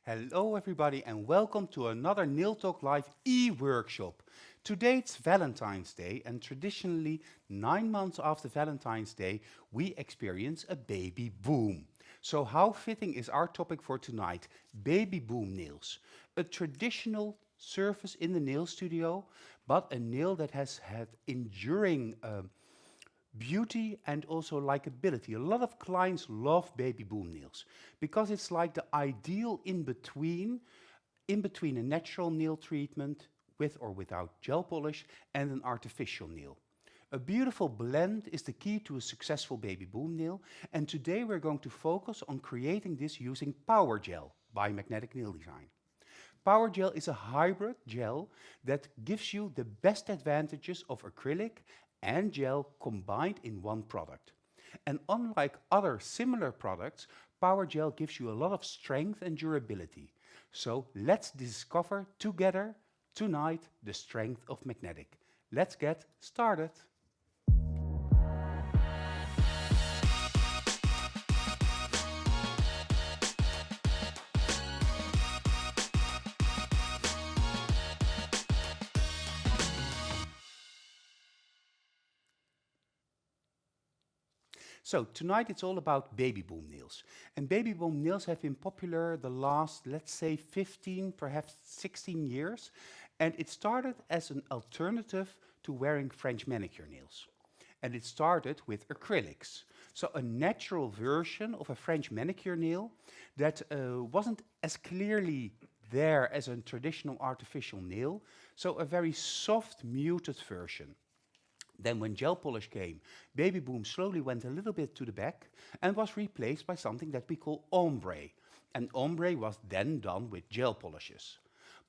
Hello everybody and welcome to another Nail Talk Live e-workshop. Today it's Valentine's Day and traditionally 9 months after Valentine's Day we experience a baby boom. So how fitting is our topic for tonight, baby boom nails. A traditional surface in the nail studio, but a nail that has had enduring beauty and also likability. A lot of clients love baby boom nails because it's like the ideal in between a natural nail treatment with or without gel polish and an artificial nail. A beautiful blend is the key to a successful baby boom nail, and today we're going to focus on creating this using Powergel by Magnetic Nail Design. Powergel is a hybrid gel that gives you the best advantages of acrylic and gel combined in one product. And unlike other similar products, Powergel gives you a lot of strength and durability. So let's discover together tonight the strength of magnetic. Let's get started. So tonight it's all about baby boom nails. And baby boom nails have been popular the last, let's say 15, perhaps 16 years. And it started as an alternative to wearing French manicure nails. And it started with acrylics. So a natural version of a French manicure nail that wasn't as clearly there as a traditional artificial nail. So a very soft, muted version. Then when gel polish came, baby boom slowly went a little bit to the back and was replaced by something that we call ombre. And ombre was then done with gel polishes.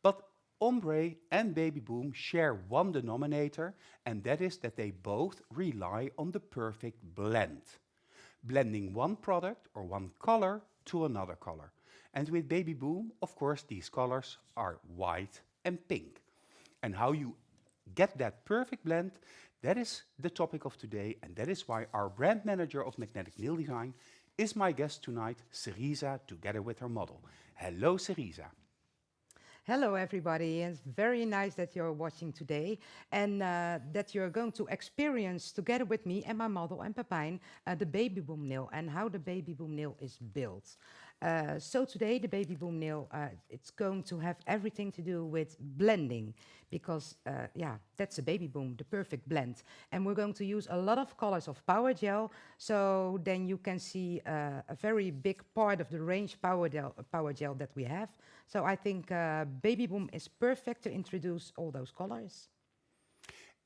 But ombre and baby boom share one denominator, and that is that they both rely on the perfect blend. Blending one product or one color to another color. And with baby boom, of course, these colors are white and pink. And how you get that perfect blend, that is the topic of today, and that is why our brand manager of Magnetic Nail Design is my guest tonight, Cerisa, together with her model. Hello, Cerisa. Hello, everybody. It's very nice that you're watching today and that you're going to experience together with me and my model and Pepijn the baby boom nail and how the baby boom nail is built. So today the baby boom nail, it's going to have everything to do with blending because, that's a baby boom, the perfect blend. And we're going to use a lot of colors of power gel, so then you can see a very big part of the range power gel that we have. So I think baby boom is perfect to introduce all those colors.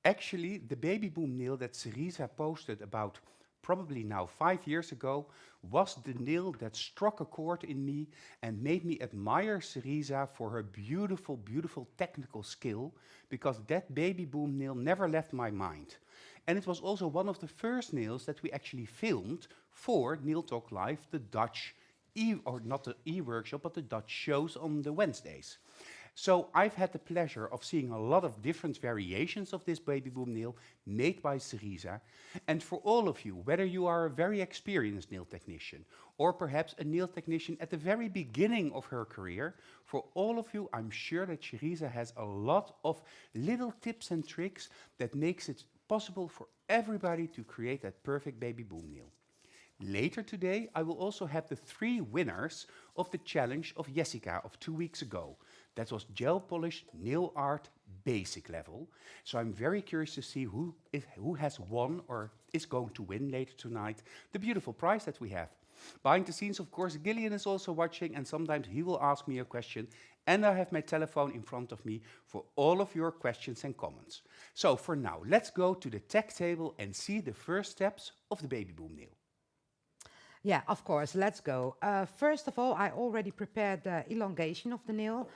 Actually, the baby boom nail that Cerisa posted about probably now 5 years ago was the nail that struck a chord in me and made me admire Cerisa for her beautiful, beautiful technical skill, because that baby boom nail never left my mind. And it was also one of the first nails that we actually filmed for Nail Talk Live, the Dutch or not the e-workshop, but the Dutch shows on the Wednesdays. So I've had the pleasure of seeing a lot of different variations of this baby boom nail made by Cerisa. And for all of you, whether you are a very experienced nail technician or perhaps a nail technician at the very beginning of her career, for all of you, I'm sure that Cerisa has a lot of little tips and tricks that makes it possible for everybody to create that perfect baby boom nail. Later today, I will also have the 3 winners of the challenge of Jessica of 2 weeks ago. That was gel polish nail art basic level. So I'm very curious to see who has won or is going to win later tonight the beautiful prize that we have. Behind the scenes, of course, Gillian is also watching, and sometimes he will ask me a question, and I have my telephone in front of me for all of your questions and comments. So for now, let's go to the tech table and see the first steps of the baby boom nail. Yeah, of course, let's go. First of all, I already prepared the elongation of the nail,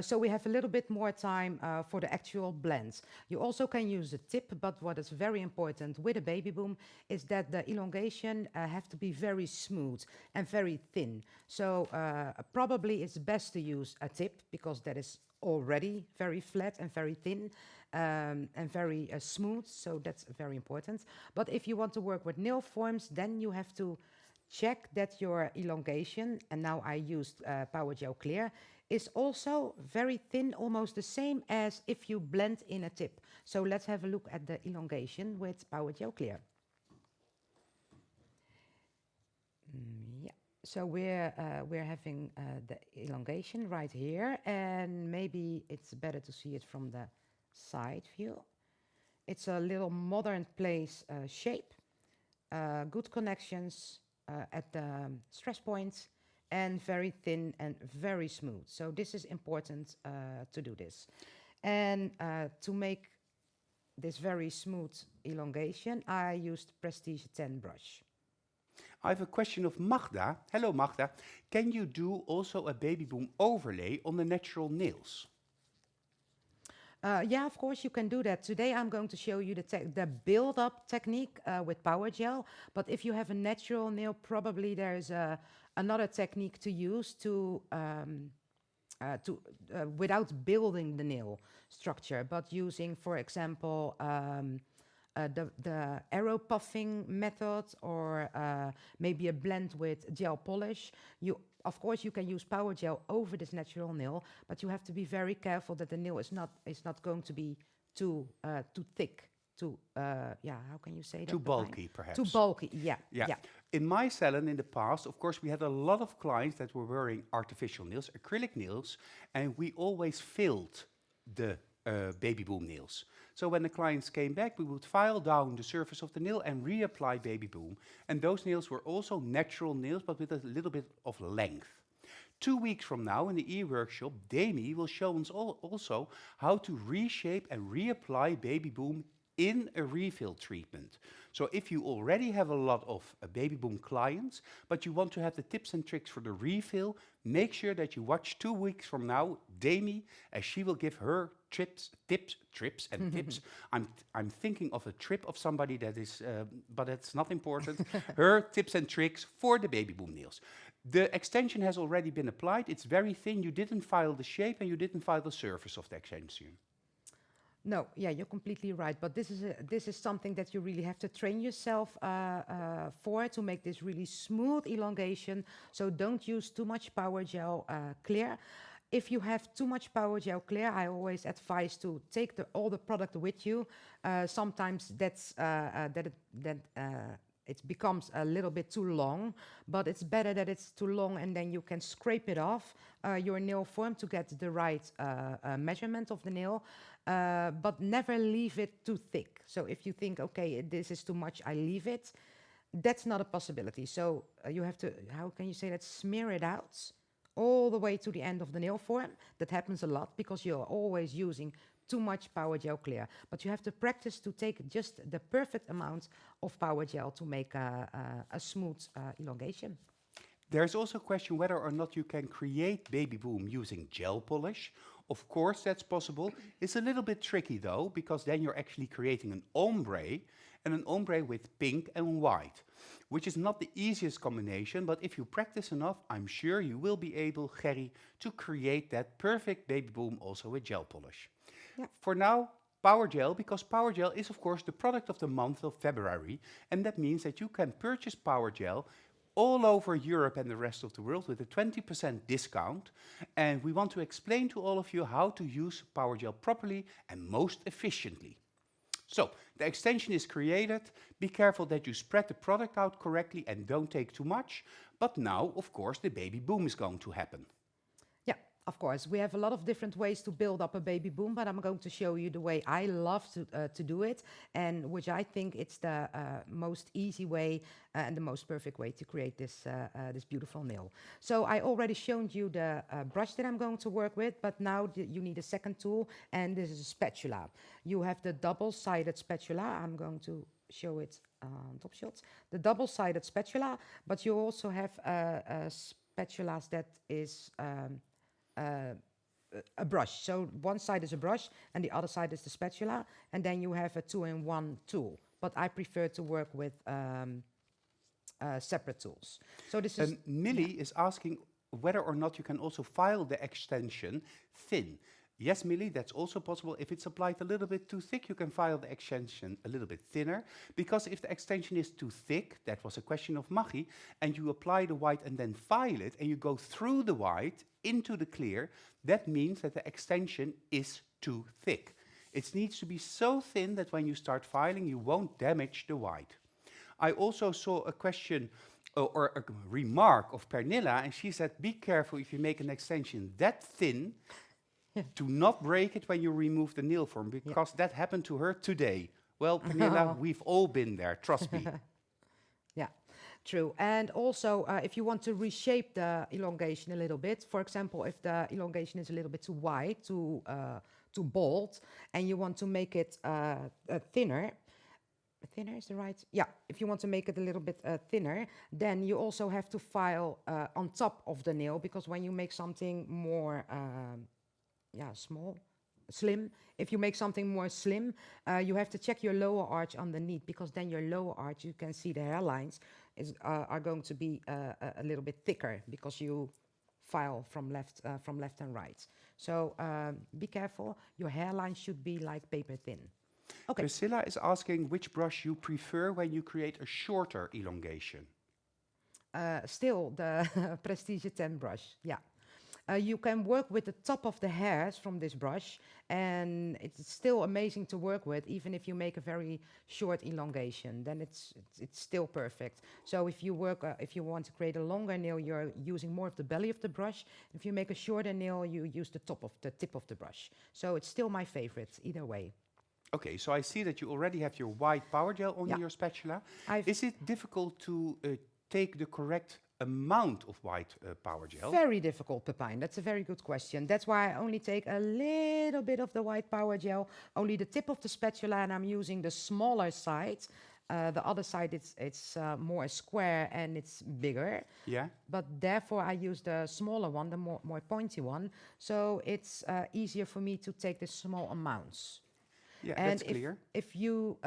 so we have a little bit more time for the actual blends. You also can use a tip, but what is very important with a baby boom is that the elongation have to be very smooth and very thin. So probably it's best to use a tip because that is already very flat and very thin and very smooth, so that's very important. But if you want to work with nail forms, then you have to check that your elongation, and now I used Powergel Clear, is also very thin, almost the same as if you blend in a tip. So let's have a look at the elongation with Powergel Clear. Yeah. So we're having the elongation right here, and maybe it's better to see it from the side view. It's a little modern place shape, good connections at the stress points, and very thin and very smooth. So this is important to do this. And to make this very smooth elongation, I used Prestige 10 brush. I have a question of Magda. Hello, Magda. Can you do also a baby boom overlay on the natural nails? Yeah, of course you can do that. Today I'm going to show you the build-up technique with Powergel. But if you have a natural nail, probably there's another technique to use without building the nail structure, but using, for example, the arrow puffing method, or maybe a blend with gel polish. Of course, you can use Powergel over this natural nail, but you have to be very careful that the nail is not going to be too thick, how can you say that? Too bulky, perhaps. Too bulky, yeah. In my salon in the past, of course, we had a lot of clients that were wearing artificial nails, acrylic nails, and we always filled the baby boom nails. So when the clients came back, we would file down the surface of the nail and reapply baby boom. And those nails were also natural nails, but with a little bit of length. 2 weeks from now, in the e-workshop, Dani will show us also how to reshape and reapply baby boom in a refill treatment. So if you already have a lot of baby boom clients, but you want to have the tips and tricks for the refill, make sure that you watch 2 weeks from now, Dani, as she will give her tips. I'm thinking of a trip of somebody that is, but it's not important. Her tips and tricks for the baby boom nails. The extension has already been applied. It's very thin. You didn't file the shape and you didn't file the surface of the extension. No, yeah, you're completely right. But this is something that you really have to train yourself for, to make this really smooth elongation. So don't use too much Powergel Clear. If you have too much Powergel Clear, I always advise to take all the product with you. Sometimes it becomes a little bit too long, but it's better that it's too long, and then you can scrape it off your nail form to get the right measurement of the nail. But never leave it too thick. So if you think, okay, this is too much, I leave it, that's not a possibility. So you have to, how can you say that, smear it out all the way to the end of the nail form. That happens a lot because you're always using too much Powergel Clear. But you have to practice to take just the perfect amount of Powergel to make a smooth elongation. There's also a question whether or not you can create baby boom using gel polish. Of course, that's possible. It's a little bit tricky though, because then you're actually creating an ombre, and an ombre with pink and white, which is not the easiest combination, but if you practice enough, I'm sure you will be able, Gerry, to create that perfect baby boom also with gel polish. Yeah. For now, Powergel, because Powergel is of course the product of the month of February, and that means that you can purchase Powergel all over Europe and the rest of the world with a 20% discount. And we want to explain to all of you how to use Powergel properly and most efficiently. So, the extension is created. Be careful that you spread the product out correctly and don't take too much. But now, of course, the baby boom is going to happen. Yeah, of course. We have a lot of different ways to build up a baby boom, but I'm going to show you the way I love to do it, and which I think it's the most easy way and the most perfect way to create this beautiful nail. So I already shown you the brush that I'm going to work with, but now you need a second tool, and this is a spatula. You have the double-sided spatula. I'm going to show it on top shots. The double-sided spatula, but you also have spatulas that is a brush. So one side is a brush and the other side is the spatula, and then you have a 2-in-1 tool. But I prefer to work with separate tools. So this is... Millie is asking whether or not you can also file the extension thin. Yes, Millie, that's also possible. If it's applied a little bit too thick, you can file the extension a little bit thinner. Because if the extension is too thick, that was a question of Maggie, and you apply the white and then file it, and you go through the white into the clear, that means that the extension is too thick. It needs to be so thin that when you start filing, you won't damage the white. I also saw a question or a remark of Pernilla, and she said, be careful if you make an extension that thin, do not break it when you remove the nail form, because that happened to her today. Well, Pernilla, we've all been there, trust me. Yeah, true. And also, if you want to reshape the elongation a little bit, for example, if the elongation is a little bit too wide, too bold, and you want to make it thinner, thinner is the right? Yeah, if you want to make it a little bit thinner, then you also have to file on top of the nail, because when you make something more slim. If you make something more slim, you have to check your lower arch underneath, because then your lower arch, you can see the hairlines are going to be a little bit thicker, because you file from left and right. So be careful. Your hairline should be like paper thin. Okay. Priscilla is asking which brush you prefer when you create a shorter elongation. Still the Prestige 10 brush, yeah. You can work with the top of the hairs from this brush, and it's still amazing to work with, even if you make a very short elongation. Then it's still perfect. So if you if you want to create a longer nail, you're using more of the belly of the brush. If you make a shorter nail, you use the tip of the brush. So it's still my favorite either way. Okay, so I see that you already have your white Powergel on your spatula. Is it difficult to take the correct amount of white Powergel? Very difficult, Pepijn. That's a very good question. That's why I only take a little bit of the white Powergel, only the tip of the spatula, and I'm using the smaller side. The other side, it's more square and it's bigger. Yeah. But therefore, I use the smaller one, the more pointy one. So it's easier for me to take the small amounts. Yeah, and that's clear. If you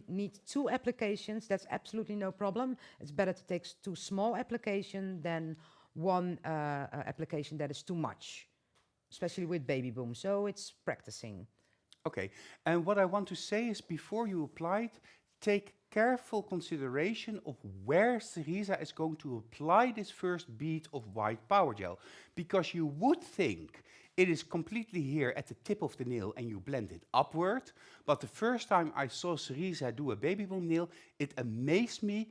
need 2 applications, that's absolutely no problem. It's better to take 2 small applications than 1 application that is too much, especially with baby boom. So it's practicing. Okay, and what I want to say is, before you apply it, take careful consideration of where Cerisa is going to apply this first bead of white Powergel, because you would think it is completely here at the tip of the nail and you blend it upward. But the first time I saw Cerisa do a baby boom nail, it amazed me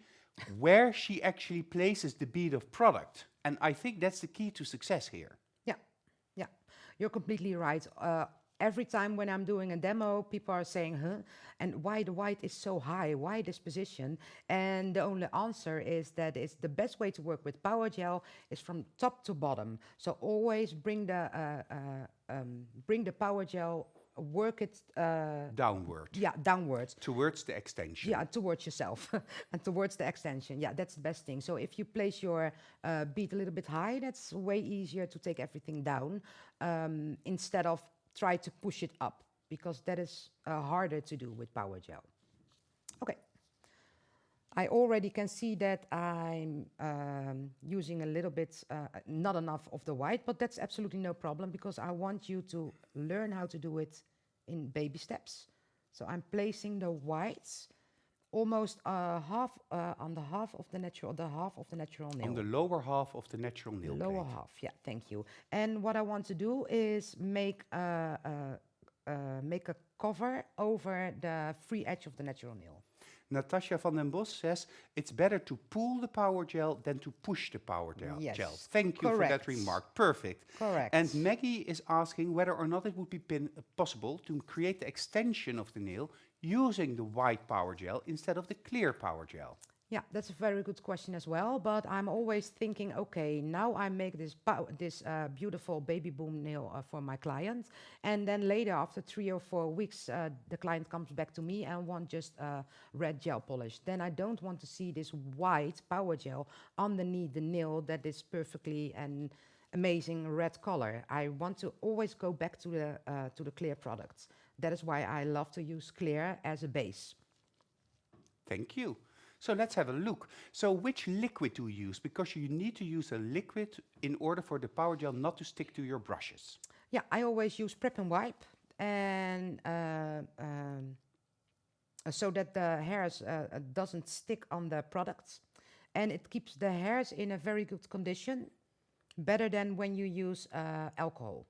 where she actually places the bead of product. And I think that's the key to success here. Yeah, you're completely right. Every time when I'm doing a demo, people are saying, huh? And why the white is so high? Why this position? And the only answer is that it's the best way to work with Powergel is from top to bottom. So always bring the Powergel, work it downward. Yeah, downwards. Towards the extension. Yeah, towards yourself and towards the extension. Yeah, that's the best thing. So if you place your bead a little bit high, that's way easier to take everything down instead of try to push it up, because that is harder to do with Powergel. Okay. I already can see that I'm using a little bit, not enough of the white, but that's absolutely no problem, because I want you to learn how to do it in baby steps. So I'm placing the whites almost half on the half of the natural nail. On the lower half of the natural nail plate. Lower half, yeah, thank you. And what I want to do is make a cover over the free edge of the natural nail. Natasha van den Bos says it's better to pull the Powergel than to push the Powergel. Yes. Thank you for that remark. Perfect. Correct. And Maggie is asking whether or not it would be possible to create the extension of the nail using the white Powergel instead of the clear Powergel. Yeah, that's a very good question as well. But I'm always thinking, okay, now I make this beautiful baby boom nail for my client, and then later, after 3 or 4 weeks, the client comes back to me and wants just red gel polish. Then I don't want to see this white Powergel underneath the nail that is perfectly and amazing red color. I want to always go back to the clear products. That is why I love to use clear as a base. Thank you. So let's have a look. So which liquid do you use? Because you need to use a liquid in order for the Powergel not to stick to your brushes. Yeah, I always use prep and wipe, and so that the hairs doesn't stick on the products, and it keeps the hairs in a very good condition, better than when you use alcohol.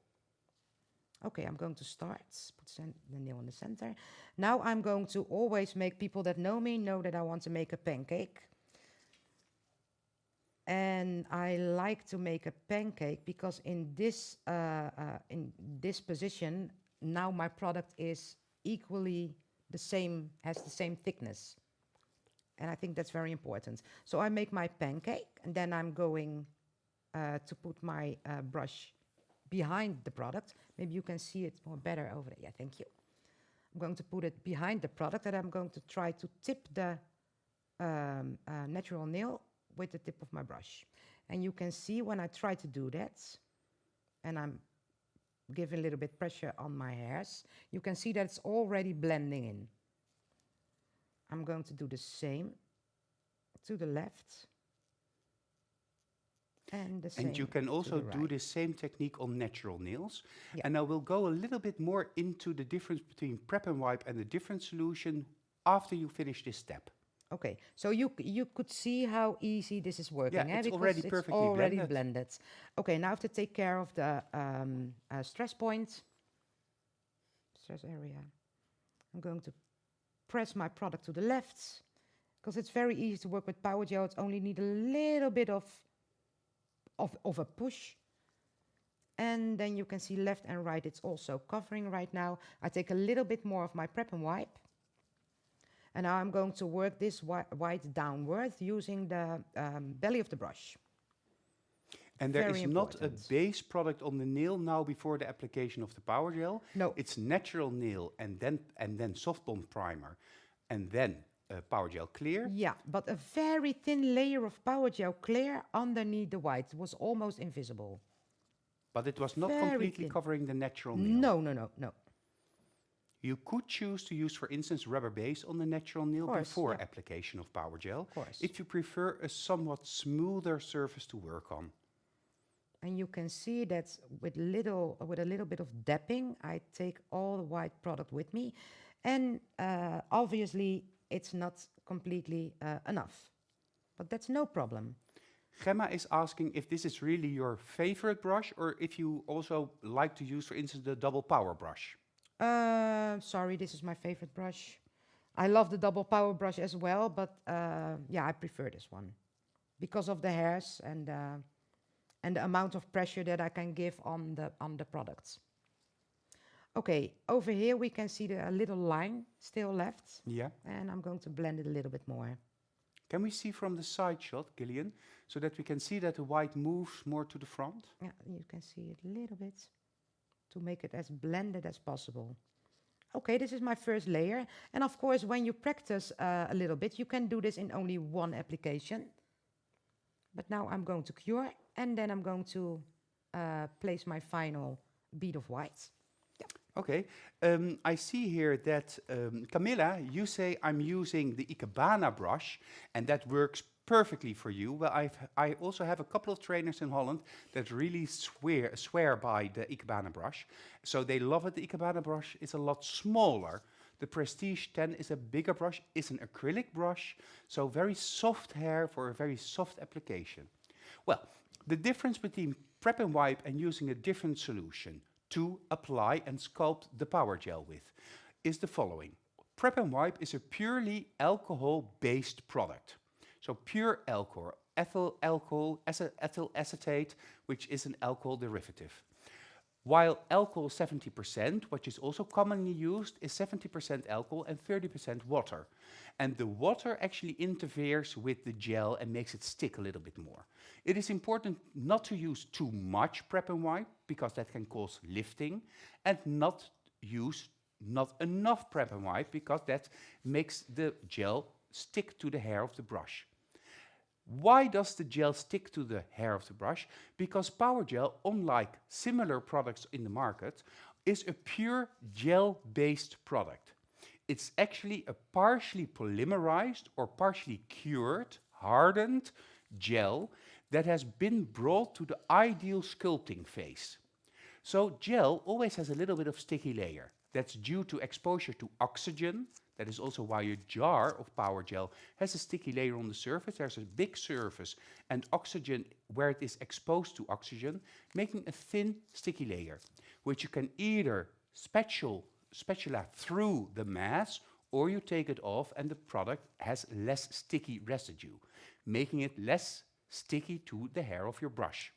Okay, I'm going to start. Put the nail in the center. Now I'm going to always make people that know me know that I want to make a pancake. And I like to make a pancake because in this position, now my product is equally the same, has the same thickness. And I think that's very important. So I make my pancake, and then I'm going to put my brush behind the product. Maybe you can see it more better over there. Yeah, thank you. I'm going to put it behind the product, and I'm going to try to tip the natural nail with the tip of my brush. And you can see when I try to do that, and I'm giving a little bit pressure on my hairs, you can see that it's already blending in. I'm going to do the same to the left. And you can also do the same technique on natural nails. Yeah. And I will go a little bit more into the difference between prep and wipe and the different solution after you finish this step. Okay, so you could see how easy this is working. Yeah, it's already perfectly blended. Okay, now I have to take care of the stress area. I'm going to press my product to the left, because it's very easy to work with Powergel. It only needs a little bit of a push. And then you can see left and right, it's also covering right now. I take a little bit more of my prep and wipe. And now I'm going to work this white downwards using the belly of the brush. And there is not a base product on the nail now before the application of the Powergel. No. It's natural nail and then soft bond primer and then Powergel clear. Yeah, but a very thin layer of Powergel clear underneath the white. It was almost invisible. But it was not completely covering the natural nail. No. You could choose to use, for instance, rubber base on the natural nail before application of Powergel, if you prefer a somewhat smoother surface to work on. And you can see that with a little bit of dapping, I take all the white product with me. And obviously, it's not completely enough. But that's no problem. Gemma is asking if this is really your favorite brush or if you also like to use, for instance, the double power brush. Sorry, this is my favorite brush. I love the double power brush as well, but yeah, I prefer this one because of the hairs and the amount of pressure that I can give on the products. Okay, over here we can see a little line still left. Yeah. And I'm going to blend it a little bit more. Can we see from the side shot, Gillian, so that we can see that the white moves more to the front? Yeah, you can see it a little bit to make it as blended as possible. Okay, this is my first layer. And of course, when you practice a little bit, you can do this in only one application. But now I'm going to cure, and then I'm going to place my final bead of white. Yeah. Okay, I see here that, Camilla, you say I'm using the Ikebana brush, and that works perfectly for you. Well, I also have a couple of trainers in Holland that really swear by the Ikebana brush. So they love it. The Ikebana brush is a lot smaller. The Prestige 10 is a bigger brush, it's an acrylic brush, so very soft hair for a very soft application. Well, the difference between prep and wipe and using a different solution to apply and sculpt the Powergel with is the following. Prep and wipe is a purely alcohol-based product. So pure alcohol, ethyl alcohol, ethyl acetate, which is an alcohol derivative. While alcohol 70%, which is also commonly used, is 70% alcohol and 30% water. And the water actually interferes with the gel and makes it stick a little bit more. It is important not to use too much prep and wipe, because that can cause lifting, and not use not enough prep and wipe, because that makes the gel stick to the hair of the brush. Why does the gel stick to the hair of the brush? Because Powergel, unlike similar products in the market, is a pure gel-based product. It's actually a partially polymerized or partially cured, hardened gel that has been brought to the ideal sculpting phase. So gel always has a little bit of sticky layer. That's due to exposure to oxygen. That is also why a jar of Powergel has a sticky layer on the surface. There's a big surface and oxygen where it is exposed to oxygen, making a thin, sticky layer, which you can either spatula through the mass, or you take it off and the product has less sticky residue, making it less sticky to the hair of your brush.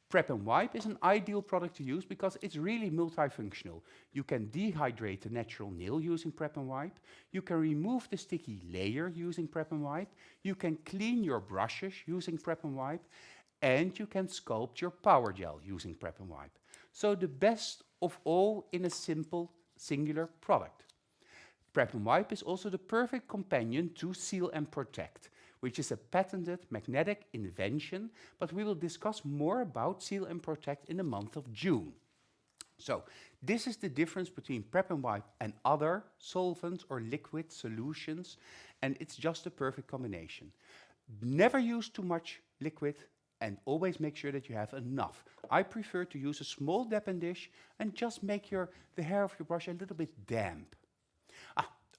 Prep and wipe is an ideal product to use because it's really multifunctional. You can dehydrate the natural nail using prep and wipe. You can remove the sticky layer using prep and wipe. You can clean your brushes using prep and wipe. And you can sculpt your Powergel using prep and wipe. So the best of all in a simple, singular product. Prep and wipe is also the perfect companion to seal and protect, which is a patented magnetic invention, but we will discuss more about seal and protect in the month of June. So, this is the difference between prep and wipe and other solvents or liquid solutions, and it's just a perfect combination. Never use too much liquid and always make sure that you have enough. I prefer to use a small dappen dish and just make the hair of your brush a little bit damp.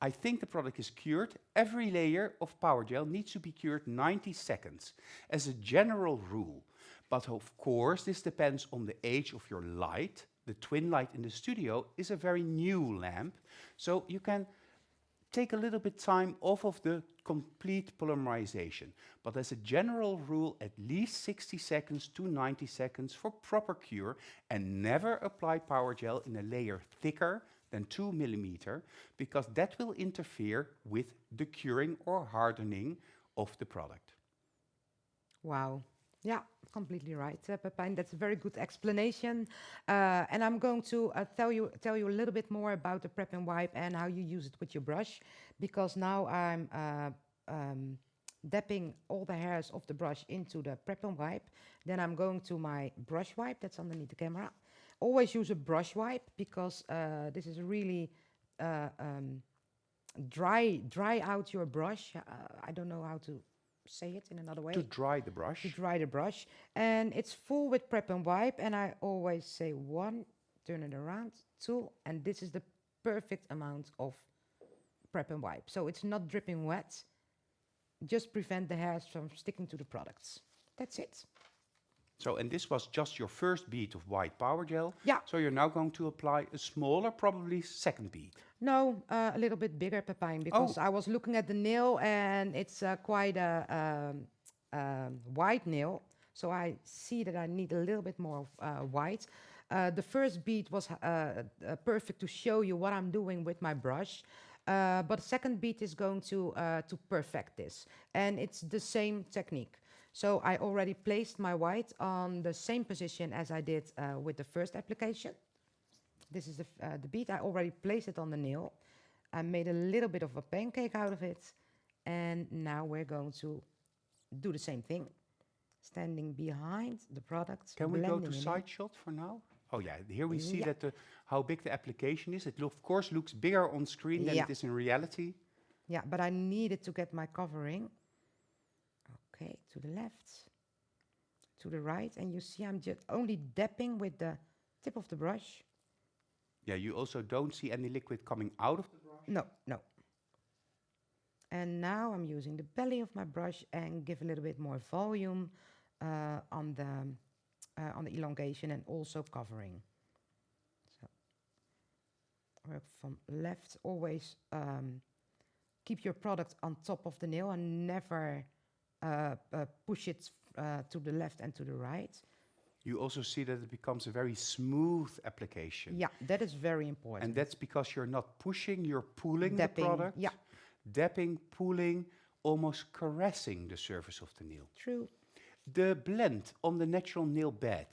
I think the product is cured. Every layer of Powergel needs to be cured 90 seconds as a general rule. But of course, this depends on the age of your light. The twin light in the studio is a very new lamp, so you can take a little bit time off of the complete polymerization. But as a general rule, at least 60 seconds to 90 seconds for proper cure, and never apply Powergel in a layer thicker than 2 millimeter, because that will interfere with the curing or hardening of the product. Wow. Yeah, completely right, Pepijn. That's a very good explanation. And I'm going to tell you a little bit more about the prep and wipe and how you use it with your brush, because now I'm dapping all the hairs of the brush into the prep and wipe. Then I'm going to my brush wipe that's underneath the camera. Always use a brush wipe because this is really dry out your brush. I don't know how to say it in another way. To dry the brush. To dry the brush. And it's full with prep and wipe. And I always say 1, turn it around, 2, and this is the perfect amount of prep and wipe. So it's not dripping wet. Just prevent the hairs from sticking to the products. That's it. So, and this was just your first bead of white Powergel. Yeah. So you're now going to apply a smaller, probably second bead. No, a little bit bigger, Pepijn, because I was looking at the nail and it's quite a white nail. So I see that I need a little bit more white. The first bead was perfect to show you what I'm doing with my brush. But the second bead is going to perfect this. And it's the same technique. So I already placed my white on the same position as I did with the first application. This is the bead. I already placed it on the nail. I made a little bit of a pancake out of it. And now we're going to do the same thing. Standing behind the product. Can we go to side shot for now? Oh yeah, here we see that how big the application is. It of course looks bigger on screen than it is in reality. Yeah, but I needed to get my covering. Okay, to the left, to the right, and you see I'm just only dapping with the tip of the brush. Yeah, you also don't see any liquid coming out of the brush? No, no. And now I'm using the belly of my brush and give a little bit more volume on the elongation and also covering. So work from left. Always keep your product on top of the nail and never push it to the left and to the right. You also see that it becomes a very smooth application. Yeah, that is very important. And that's because you're not pushing, you're pulling the Dapping, product. yeah. Dapping, pulling, almost caressing the surface of the nail. True. The blend on the natural nail bed,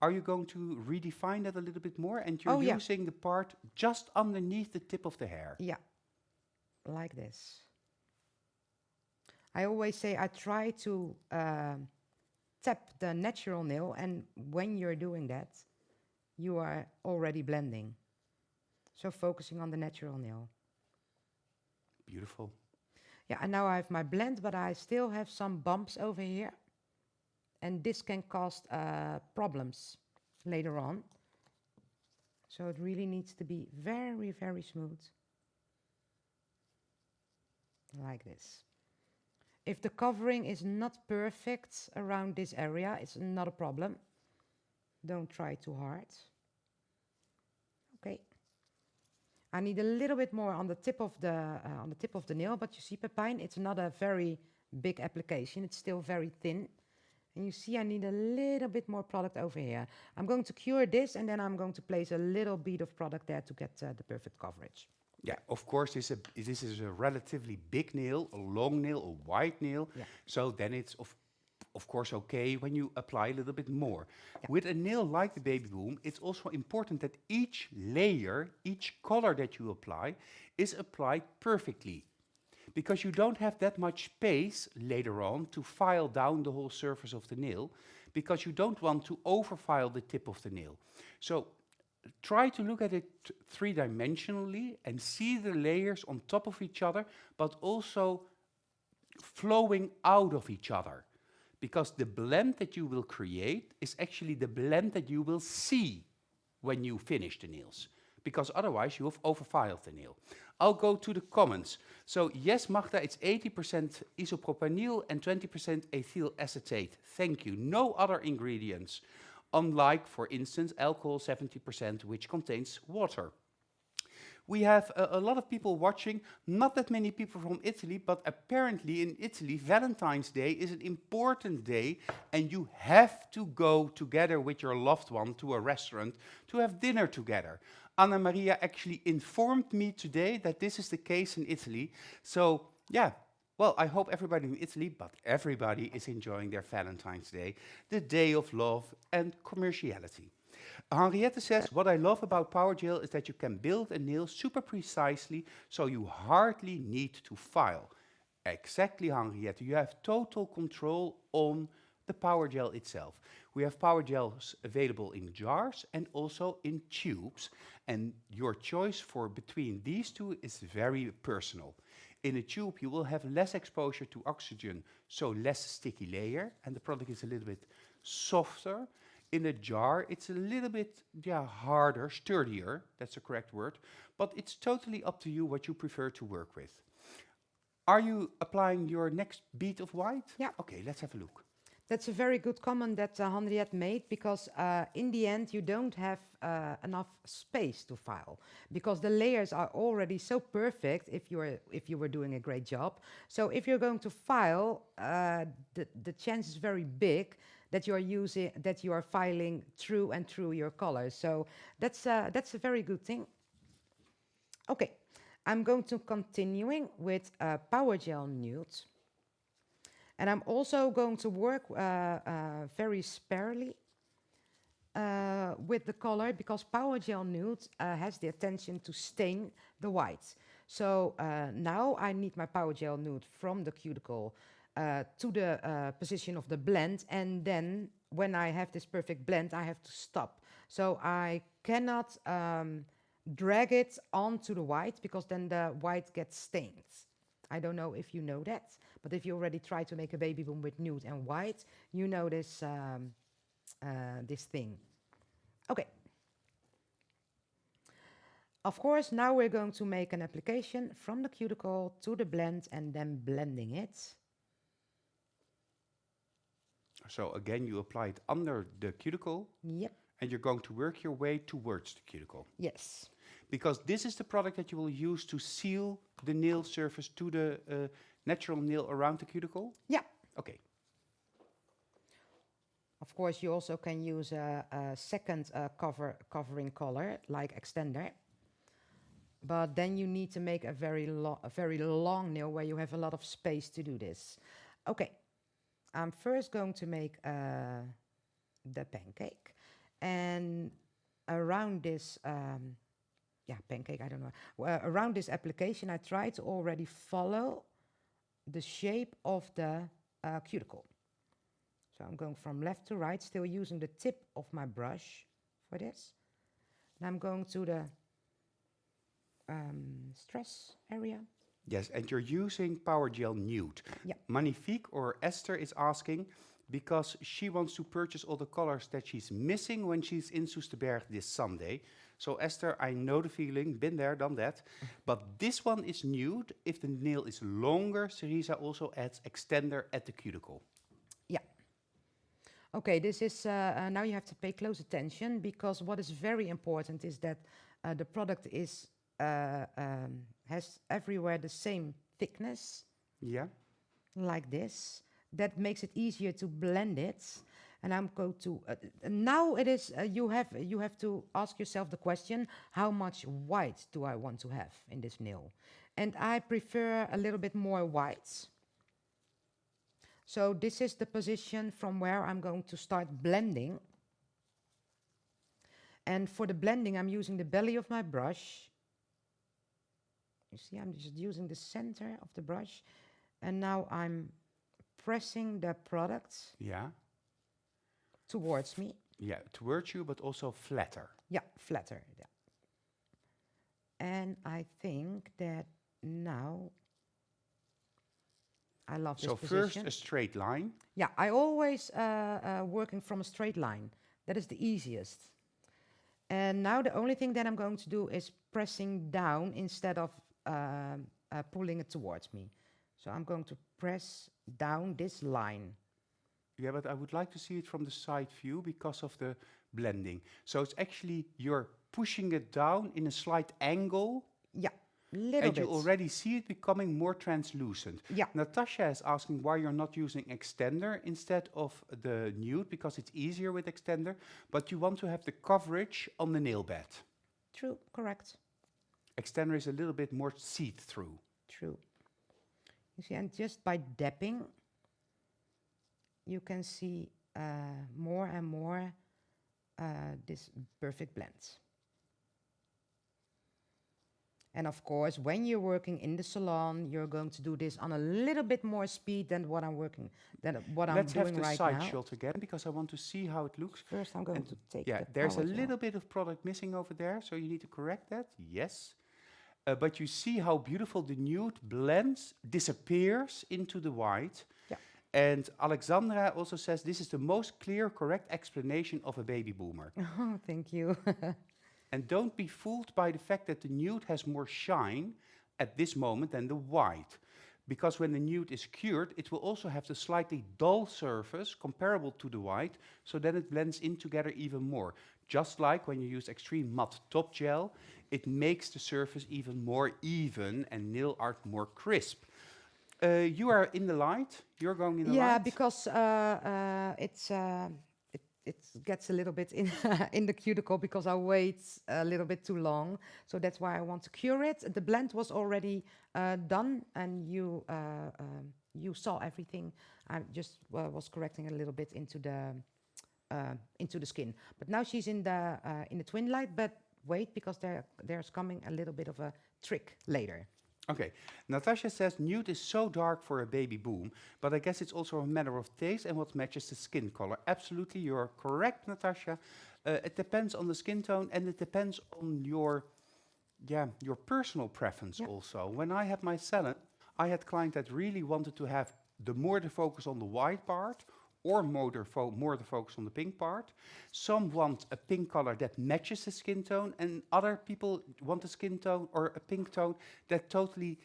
are you going to redefine that a little bit more? And you're using the part just underneath the tip of the hair. Yeah, like this. I always say I try to tap the natural nail, and when you're doing that, you are already blending. So focusing on the natural nail. Beautiful. Yeah, and now I have my blend, but I still have some bumps over here. And this can cause problems later on. So it really needs to be very, very smooth. Like this. If the covering is not perfect around this area, it's not a problem. Don't try too hard. Okay. I need a little bit more on the tip of the nail, but you see, Pepijn, it's not a very big application. It's still very thin. And you see, I need a little bit more product over here. I'm going to cure this, and then I'm going to place a little bit of product there to get the perfect coverage. Yeah, of course, this is a relatively big nail, a long nail, a wide nail. Yeah. So then it's of course okay when you apply a little bit more. Yeah. With a nail like the Baby Boom, it's also important that each layer, each color that you apply, is applied perfectly. Because you don't have that much space later on to file down the whole surface of the nail, because you don't want to overfile the tip of the nail. So try to look at it three-dimensionally and see the layers on top of each other, but also flowing out of each other. Because the blend that you will create is actually the blend that you will see when you finish the nails. Because otherwise you have overfiled the nail. I'll go to the comments. So yes, Magda, it's 80% isopropanol and 20% ethyl acetate. Thank you. No other ingredients. Unlike, for instance, alcohol 70%, which contains water. We have a lot of people watching, not that many people from Italy, but apparently in Italy, Valentine's Day is an important day, and you have to go together with your loved one to a restaurant to have dinner together. Anna Maria actually informed me today that this is the case in Italy. So, yeah, well, I hope everybody in Italy, but everybody is enjoying their Valentine's Day, the day of love and commerciality. Henriette says, what I love about Powergel is that you can build a nail super precisely, so you hardly need to file. Exactly, Henriette. You have total control on the Powergel itself. We have Powergels available in jars and also in tubes. And your choice for between these two is very personal. In a tube, you will have less exposure to oxygen, so less sticky layer, and the product is a little bit softer. In a jar, it's a little bit harder, sturdier, that's the correct word, but it's totally up to you what you prefer to work with. Are you applying your next bead of white? Yeah. Okay, let's have a look. That's a very good comment that Henriette made, because in the end you don't have enough space to file, because the layers are already so perfect if you were doing a great job. So if you're going to file, the chance is very big that you are filing through and through your colors. So that's a very good thing. Okay, I'm going to continuing with Powergel Nude. And I'm also going to work very sparingly with the color, because Powergel Nude has the attention to stain the white. So now I need my Powergel Nude from the cuticle to the position of the blend, and then when I have this perfect blend, I have to stop. So I cannot drag it onto the white, because then the white gets stained. I don't know if you know that, but if you already try to make a baby boom with nude and white, you know this, this thing. Okay. Of course, now we're going to make an application from the cuticle to the blend and then blending it. So again, you apply it under the cuticle. Yep. And you're going to work your way towards the cuticle. Yes. Because this is the product that you will use to seal the nail surface to the natural nail around the cuticle? Yeah. Okay. Of course, you also can use a second covering color, like extender. But then you need to make a very long nail where you have a lot of space to do this. Okay. I'm first going to make the pancake. And around this, pancake, I don't know. Around this application, I try to already follow the shape of the cuticle. So I'm going from left to right, still using the tip of my brush for this. And I'm going to the stress area. Yes, and you're using Powergel Nude. Yeah. Magnifique or Esther is asking, because she wants to purchase all the colors that she's missing when she's in Soesterberg this Sunday. So Esther, I know the feeling, been there, done that. But this one is nude. If the nail is longer, Cerisa also adds extender at the cuticle. Yeah. Okay, this is, now you have to pay close attention, because what is very important is that the product is, has everywhere the same thickness, Yeah. like this. That makes it easier to blend it. And I'm going to, now it is, you have to ask yourself the question, how much white do I want to have in this nail? And I prefer a little bit more white. So this is the position from where I'm going to start blending. And for the blending, I'm using the belly of my brush. You see, I'm just using the center of the brush. And now I'm pressing the product Yeah. towards me. Yeah, towards you, but also flatter. Yeah, flatter. Yeah. And I think that now I love this So position. first a straight line. Yeah, I always working from a straight line. That is the easiest. And now the only thing that I'm going to do is pressing down instead of pulling it towards me. So I'm going to press down this line. Yeah, but I would like to see it from the side view because of the blending. So it's actually you're pushing it down in a slight angle. Yeah, little and bit. you already see it becoming more translucent. Yeah. Natasha is asking why you're not using extender instead of the nude, because it's easier with extender, but you want to have the coverage on the nail bed. True, correct. Extender is a little bit more see-through. True. You see, and just by dapping, you can see more and more this perfect blend. And of course, when you're working in the salon, you're going to do this on a little bit more speed than what I'm working, than what Let's I'm have doing the right side now. shot again, because I want to see how it looks. First, I'm going And to take yeah, the there's a Powergel. little bit of product missing over there, so you need to correct that. Yes. But you see how beautiful the nude blends, disappears into the white. Yeah. And Alexandra also says this is the most clear, correct explanation of a baby boomer. Oh, thank you. And don't be fooled by the fact that the nude has more shine at this moment than the white. Because when the nude is cured, it will also have the slightly dull surface comparable to the white, so then it blends in together even more. Just like when you use extreme matte top gel, it makes the surface even more even and nail art more crisp. You are in the light. You're going in the light. Yeah, because it gets a little bit in in the cuticle because I wait a little bit too long. So that's why I want to cure it. The blend was already done, and you saw everything. I just was correcting a little bit into the skin. But now she's in the twin light. But wait, because there's coming a little bit of a trick later. Okay, Natasha says nude is so dark for a baby boom, but I guess it's also a matter of taste and what matches the skin color. Absolutely, you're correct, Natasha. It depends on the skin tone, and it depends on your personal preference also. When I had my salon, I had clients that really wanted to have more the focus on the white part, or more the focus on the pink part. Some want a pink color that matches the skin tone, and other people want a skin tone or a pink tone that totally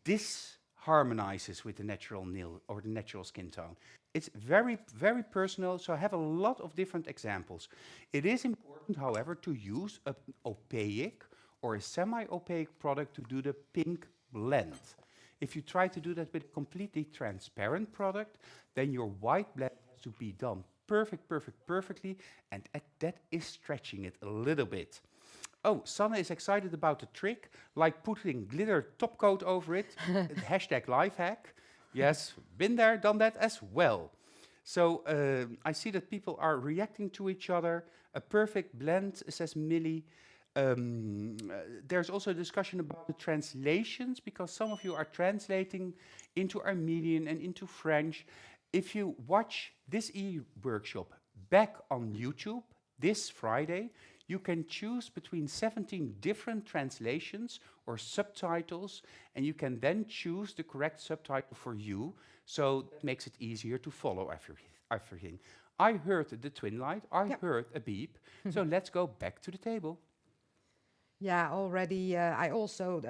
disharmonizes with the natural nail or the natural skin tone. It's very, very personal, so I have a lot of different examples. It is important, however, to use an opaque or a semi-opaque product to do the pink blend. If you try to do that with a completely transparent product, then your white blend has to be done perfectly, and that is stretching it a little bit. Oh, Sanne is excited about the trick, like putting glitter top coat over it. Hashtag lifehack. Yes, been there, done that as well. So I see that people are reacting to each other. A perfect blend, says Millie. There's also a discussion about the translations, because some of you are translating into Armenian and into French. If you watch this e-workshop back on YouTube this Friday, you can choose between 17 different translations or subtitles, and you can then choose the correct subtitle for you, so that makes it easier to follow everything. I heard the twin light, I heard a beep, so let's go back to the table. Yeah, already. I also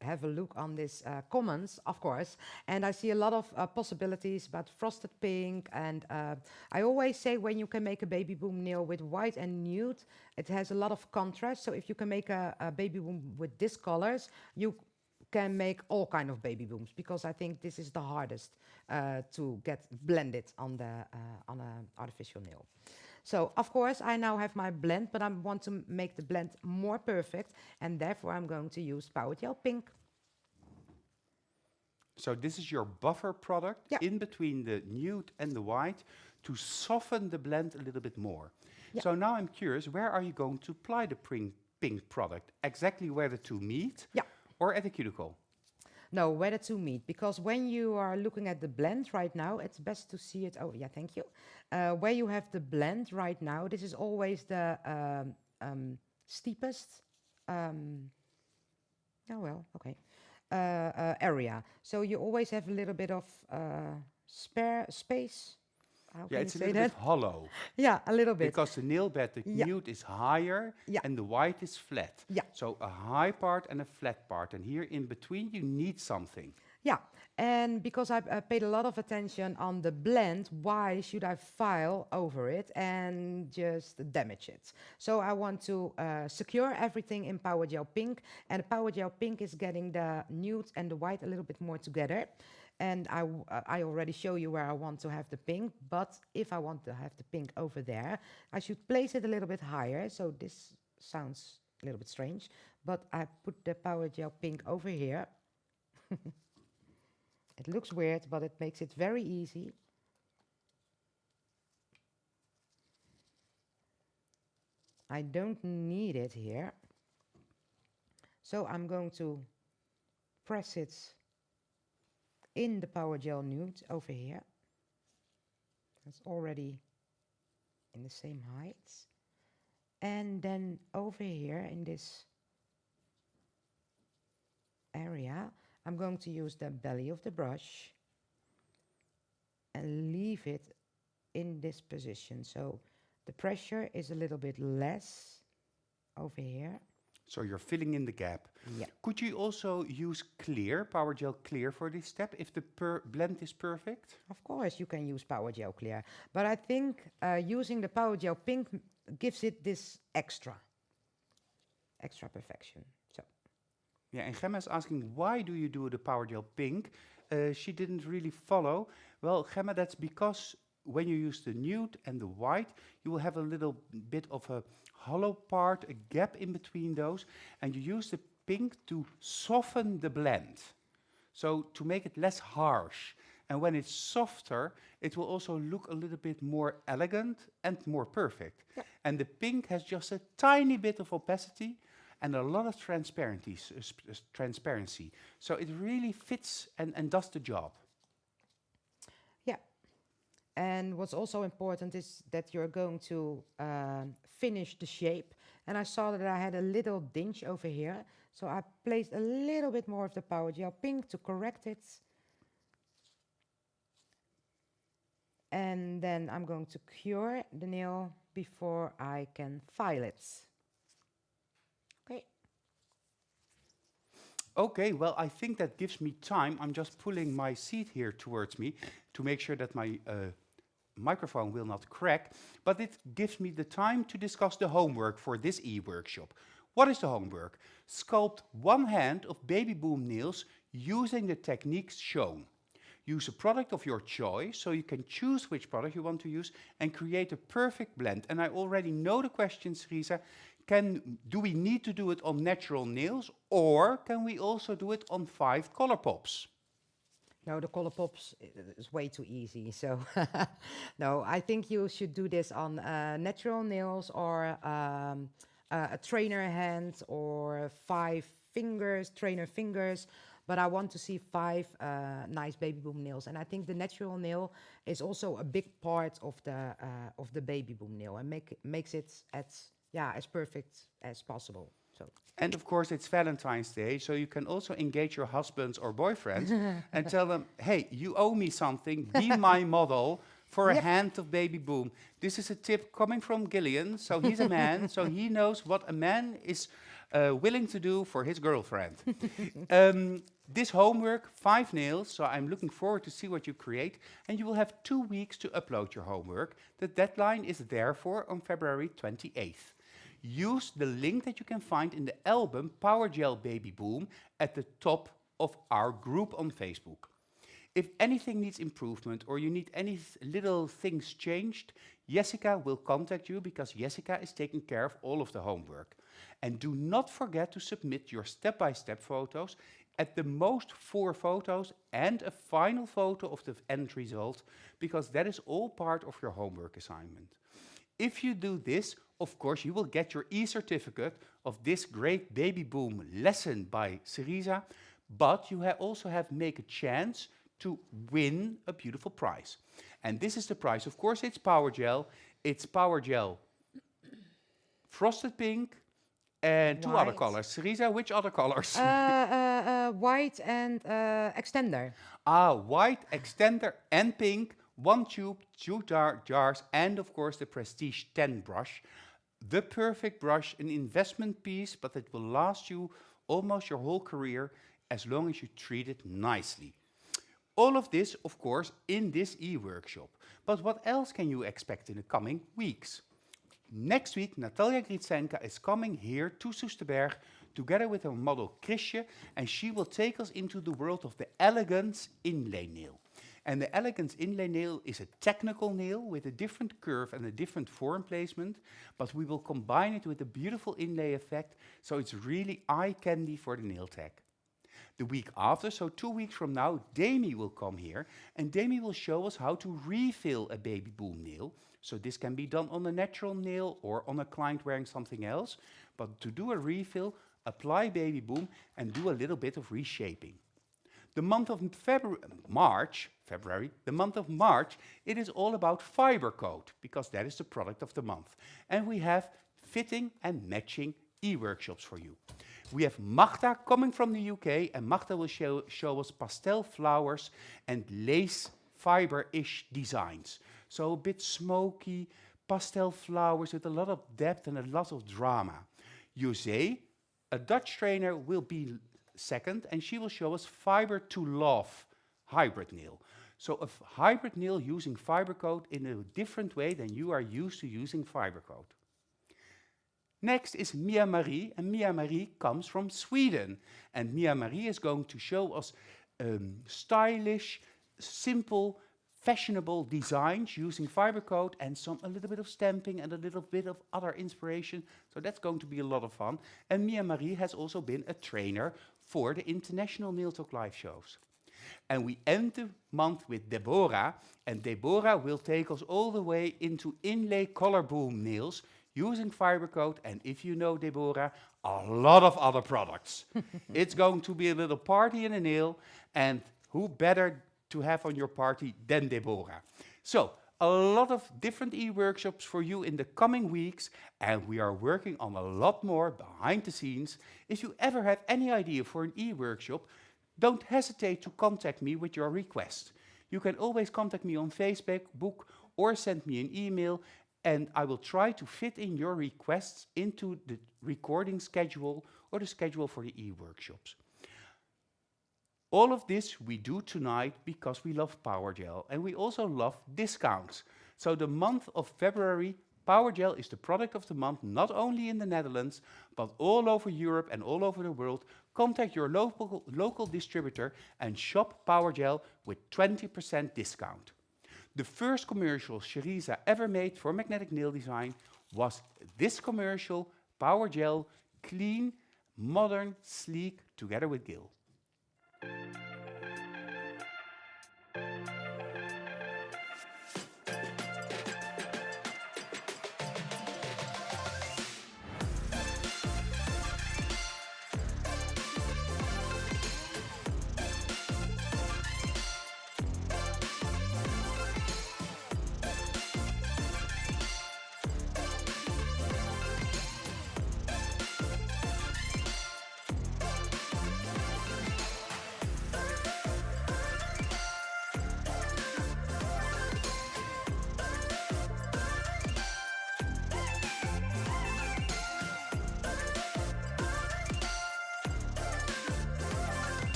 have a look on this comments, of course, and I see a lot of possibilities about frosted pink. And I always say when you can make a baby boom nail with white and nude, it has a lot of contrast. So if you can make a baby boom with these colors, you can make all kind of baby booms, because I think this is the hardest to get blended on an artificial nail. So, of course, I now have my blend, but I want to make the blend more perfect, and therefore I'm going to use Powergel Pink. So this is your buffer product in between the nude and the white to soften the blend a little bit more. So now I'm curious, where are you going to apply the pink product? Exactly where the two meet? Or at the cuticle? No, where the two meet, because when you are looking at the blend right now, it's best to see it. Oh, yeah, thank you. Where you have the blend right now, this is always the steepest. Area. So you always have a little bit of spare space. How can It's you a say little that? bit hollow. Yeah, a little bit. Because the nail bed, the nude is higher and the white is flat. So a high part and a flat part. And here in between you need something. Yeah, and because I paid a lot of attention on the blend, why should I file over it and just damage it? So I want to secure everything in Powergel Pink, and Powergel Pink is getting the nude and the white a little bit more together. And I already show you where I want to have the pink, but if I want to have the pink over there, I should place it a little bit higher. So this sounds a little bit strange, but I put the Powergel Pink over here. It looks weird, but it makes it very easy. I don't need it here. So I'm going to press it in the Powergel nude over here. That's already in the same height. And then over here in this area, I'm going to use the belly of the brush and leave it in this position. So the pressure is a little bit less over here. So you're filling in the gap. Could you also use clear, Powergel clear for this step if the blend is perfect? Of course you can use Powergel clear, but I think using the Powergel Pink gives it this extra perfection. So. Yeah, and Gemma is asking, why do you do the Powergel Pink? She didn't really follow. Well, Gemma, that's because when you use the nude and the white, you will have a little bit of a hollow part, a gap in between those, and you use the pink to soften the blend. So to make it less harsh. And when it's softer, it will also look a little bit more elegant and more perfect. And the pink has just a tiny bit of opacity and a lot of transparency. So it really fits and does the job. Yeah. And what's also important is that you're going to finish the shape. And I saw that I had a little dinge over here. So I placed a little bit more of the Powergel Pink to correct it. And then I'm going to cure the nail before I can file it. Okay. Okay, well, I think that gives me time. I'm just pulling my seat here towards me to make sure that my microphone will not crack. But it gives me the time to discuss the homework for this e-workshop. What is the homework? Sculpt one hand of baby boom nails using the techniques shown. Use a product of your choice, so you can choose which product you want to use and create a perfect blend. And I already know the question, Cerisa. Do we need to do it on natural nails, or can we also do it on 5 color pops? No, the color pops is way too easy. So no, I think you should do this on natural nails or a trainer hand or 5 fingers, trainer fingers. But I want to see 5 nice baby boom nails, and I think the natural nail is also a big part of the baby boom nail, and makes it as perfect as possible. So. And of course, it's Valentine's Day, so you can also engage your husbands or boyfriends and tell them, hey, you owe me something, be my model, for a Yep. hand of baby boom. This is a tip coming from Gillian, so he's a man, so he knows what a man is willing to do for his girlfriend. This homework, 5 nails, so I'm looking forward to see what you create, and you will have 2 weeks to upload your homework. The deadline is therefore on February 28th. Use the link that you can find in the album Powergel Baby Boom at the top of our group on Facebook. If anything needs improvement or you need any little things changed, Jessica will contact you because Jessica is taking care of all of the homework. And do not forget to submit your step-by-step photos, at the most 4 photos and a final photo of the end result, because that is all part of your homework assignment. If you do this, of course, you will get your e-certificate of this great baby boom lesson by Cerisa, but you also make a chance to win a beautiful prize. And this is the prize. Of course, it's Powergel. It's Powergel frosted pink and 2 other White. colors. Cerisa, which other colors? White and extender. White, extender and pink, 1 tube, 2 jars, and of course the Prestige 10 brush. The perfect brush, an investment piece, but it will last you almost your whole career as long as you treat it nicely. All of this, of course, in this e-workshop. But what else can you expect in the coming weeks? Next week, Natalia Gritsenka is coming here to Soesterberg together with her model Chrisje, and she will take us into the world of the Elegance inlay nail. And the Elegance inlay nail is a technical nail with a different curve and a different form placement, but we will combine it with a beautiful inlay effect, so it's really eye candy for the nail tech. The week after, so 2 weeks from now, Demi will come here, and Demi will show us how to refill a baby boom nail. So this can be done on a natural nail or on a client wearing something else. But to do a refill, apply baby boom and do a little bit of reshaping. The month of February, the month of March, it is all about fiber coat, because that is the product of the month. And we have fitting and matching e-workshops for you. We have Magda coming from the UK, and Magda will show us pastel flowers and lace fiber-ish designs. So a bit smoky, pastel flowers with a lot of depth and a lot of drama. José, a Dutch trainer, will be second, and she will show us fiber to love hybrid nail. So a hybrid nail using fiber coat in a different way than you are used to using fiber coat. Next is Mia Marie, and Mia Marie comes from Sweden. And Mia Marie is going to show us stylish, simple, fashionable designs using fiber coat and a little bit of stamping and a little bit of other inspiration. So that's going to be a lot of fun. And Mia Marie has also been a trainer for the international Nail Talk live shows. And we end the month with Deborah, and Deborah will take us all the way into inlay color boom nails using fiber coat, and if you know Deborah, a lot of other products. It's going to be a little party in a nail, and who better to have on your party than Deborah? So, a lot of different e-workshops for you in the coming weeks, and we are working on a lot more behind the scenes. If you ever have any idea for an e-workshop, don't hesitate to contact me with your request. You can always contact me on Facebook or send me an email, and I will try to fit in your requests into the recording schedule or the schedule for the e-workshops. All of this we do tonight because we love Powergel, and we also love discounts. So the month of February, Powergel is the product of the month, not only in the Netherlands, but all over Europe and all over the world. Contact your local distributor and shop Powergel with 20% discount. The first commercial Cerisa ever made for magnetic nail design was this commercial, Powergel, clean, modern, sleek, together with Gil.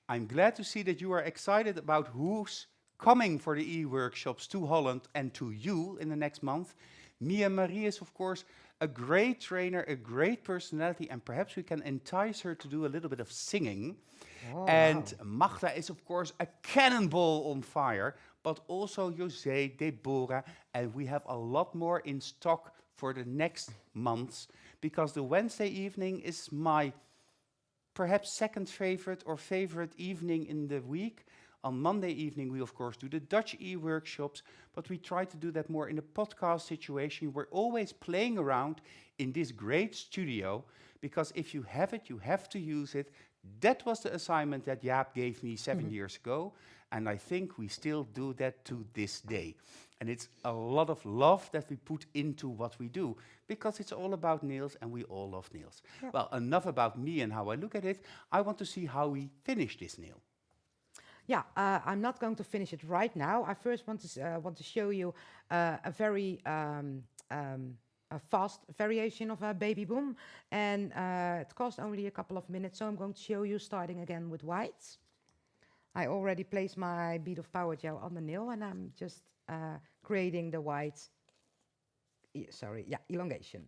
I'm glad to see that you are excited about who's coming for the e-workshops to Holland and to you in the next month. Mia Marie is, of course, a great trainer, a great personality, and perhaps we can entice her to do a little bit of singing. Oh, And wow. Magda is, of course, a cannonball on fire, but also José, Deborah, and we have a lot more in stock for the next months, because the Wednesday evening is my perhaps second favorite or favorite evening in the week. On Monday evening, we of course do the Dutch e-workshops, but we try to do that more in a podcast situation. We're always playing around in this great studio, because if you have it, you have to use it. That was the assignment that Jaap gave me 7 years ago, and I think we still do that to this day. And it's a lot of love that we put into what we do, because it's all about nails and we all love nails. Yeah. Well, enough about me and how I look at it. I want to see how we finish this nail. Yeah, I'm not going to finish it right now. I first want to show you a very a fast variation of a baby boom, and it costs only a couple of minutes. So I'm going to show you starting again with whites. I already placed my bead of power gel on the nail, and I'm just creating the white. Elongation.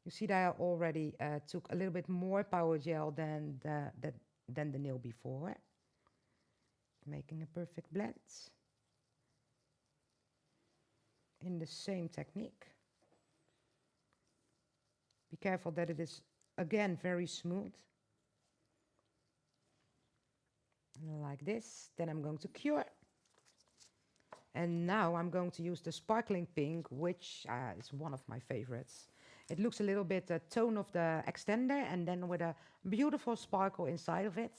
You see that I already took a little bit more power gel than the nail before. Making a perfect blend in the same technique. Be careful that it is again very smooth, like this. Then I'm going to cure, and now I'm going to use the sparkling pink, which is one of my favorites. It looks a little bit tone of the extender, and then with a beautiful sparkle inside of it.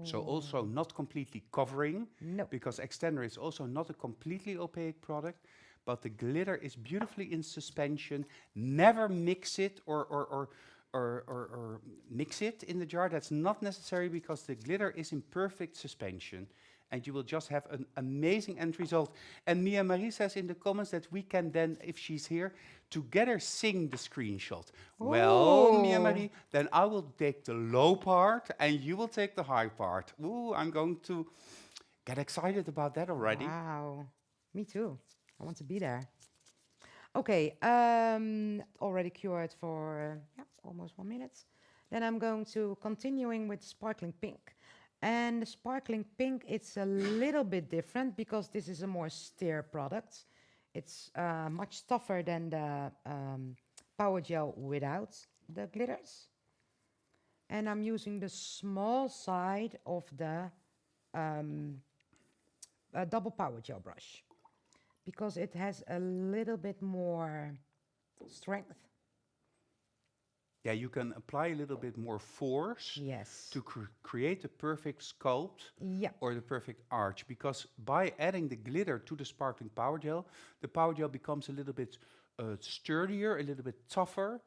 So also not completely covering, No. because extender is also not a completely opaque product, but the glitter is beautifully in suspension. Never mix it or mix it in the jar. That's not necessary, because the glitter is in perfect suspension, and you will just have an amazing end result. And Mia Marie says in the comments that we can then, if she's here, together sing the screenshot. Well, Mia Oh. Marie, then I will take the low part and you will take the high part. Ooh, I'm going to get excited about that already. Wow, me too. I want to be there. Okay, already cured for almost 1 minute. Then I'm going to continuing with sparkling pink. And the sparkling pink, it's a little bit different, because this is a more steer product. It's much tougher than the power gel without the glitters. And I'm using the small side of the double power gel brush, because it has a little bit more strength. Yeah, you can apply a little bit more force Yes. to create the perfect sculpt Yeah. or the perfect arch, because by adding the glitter to the sparkling power gel, the power gel becomes a little bit sturdier, a little bit tougher,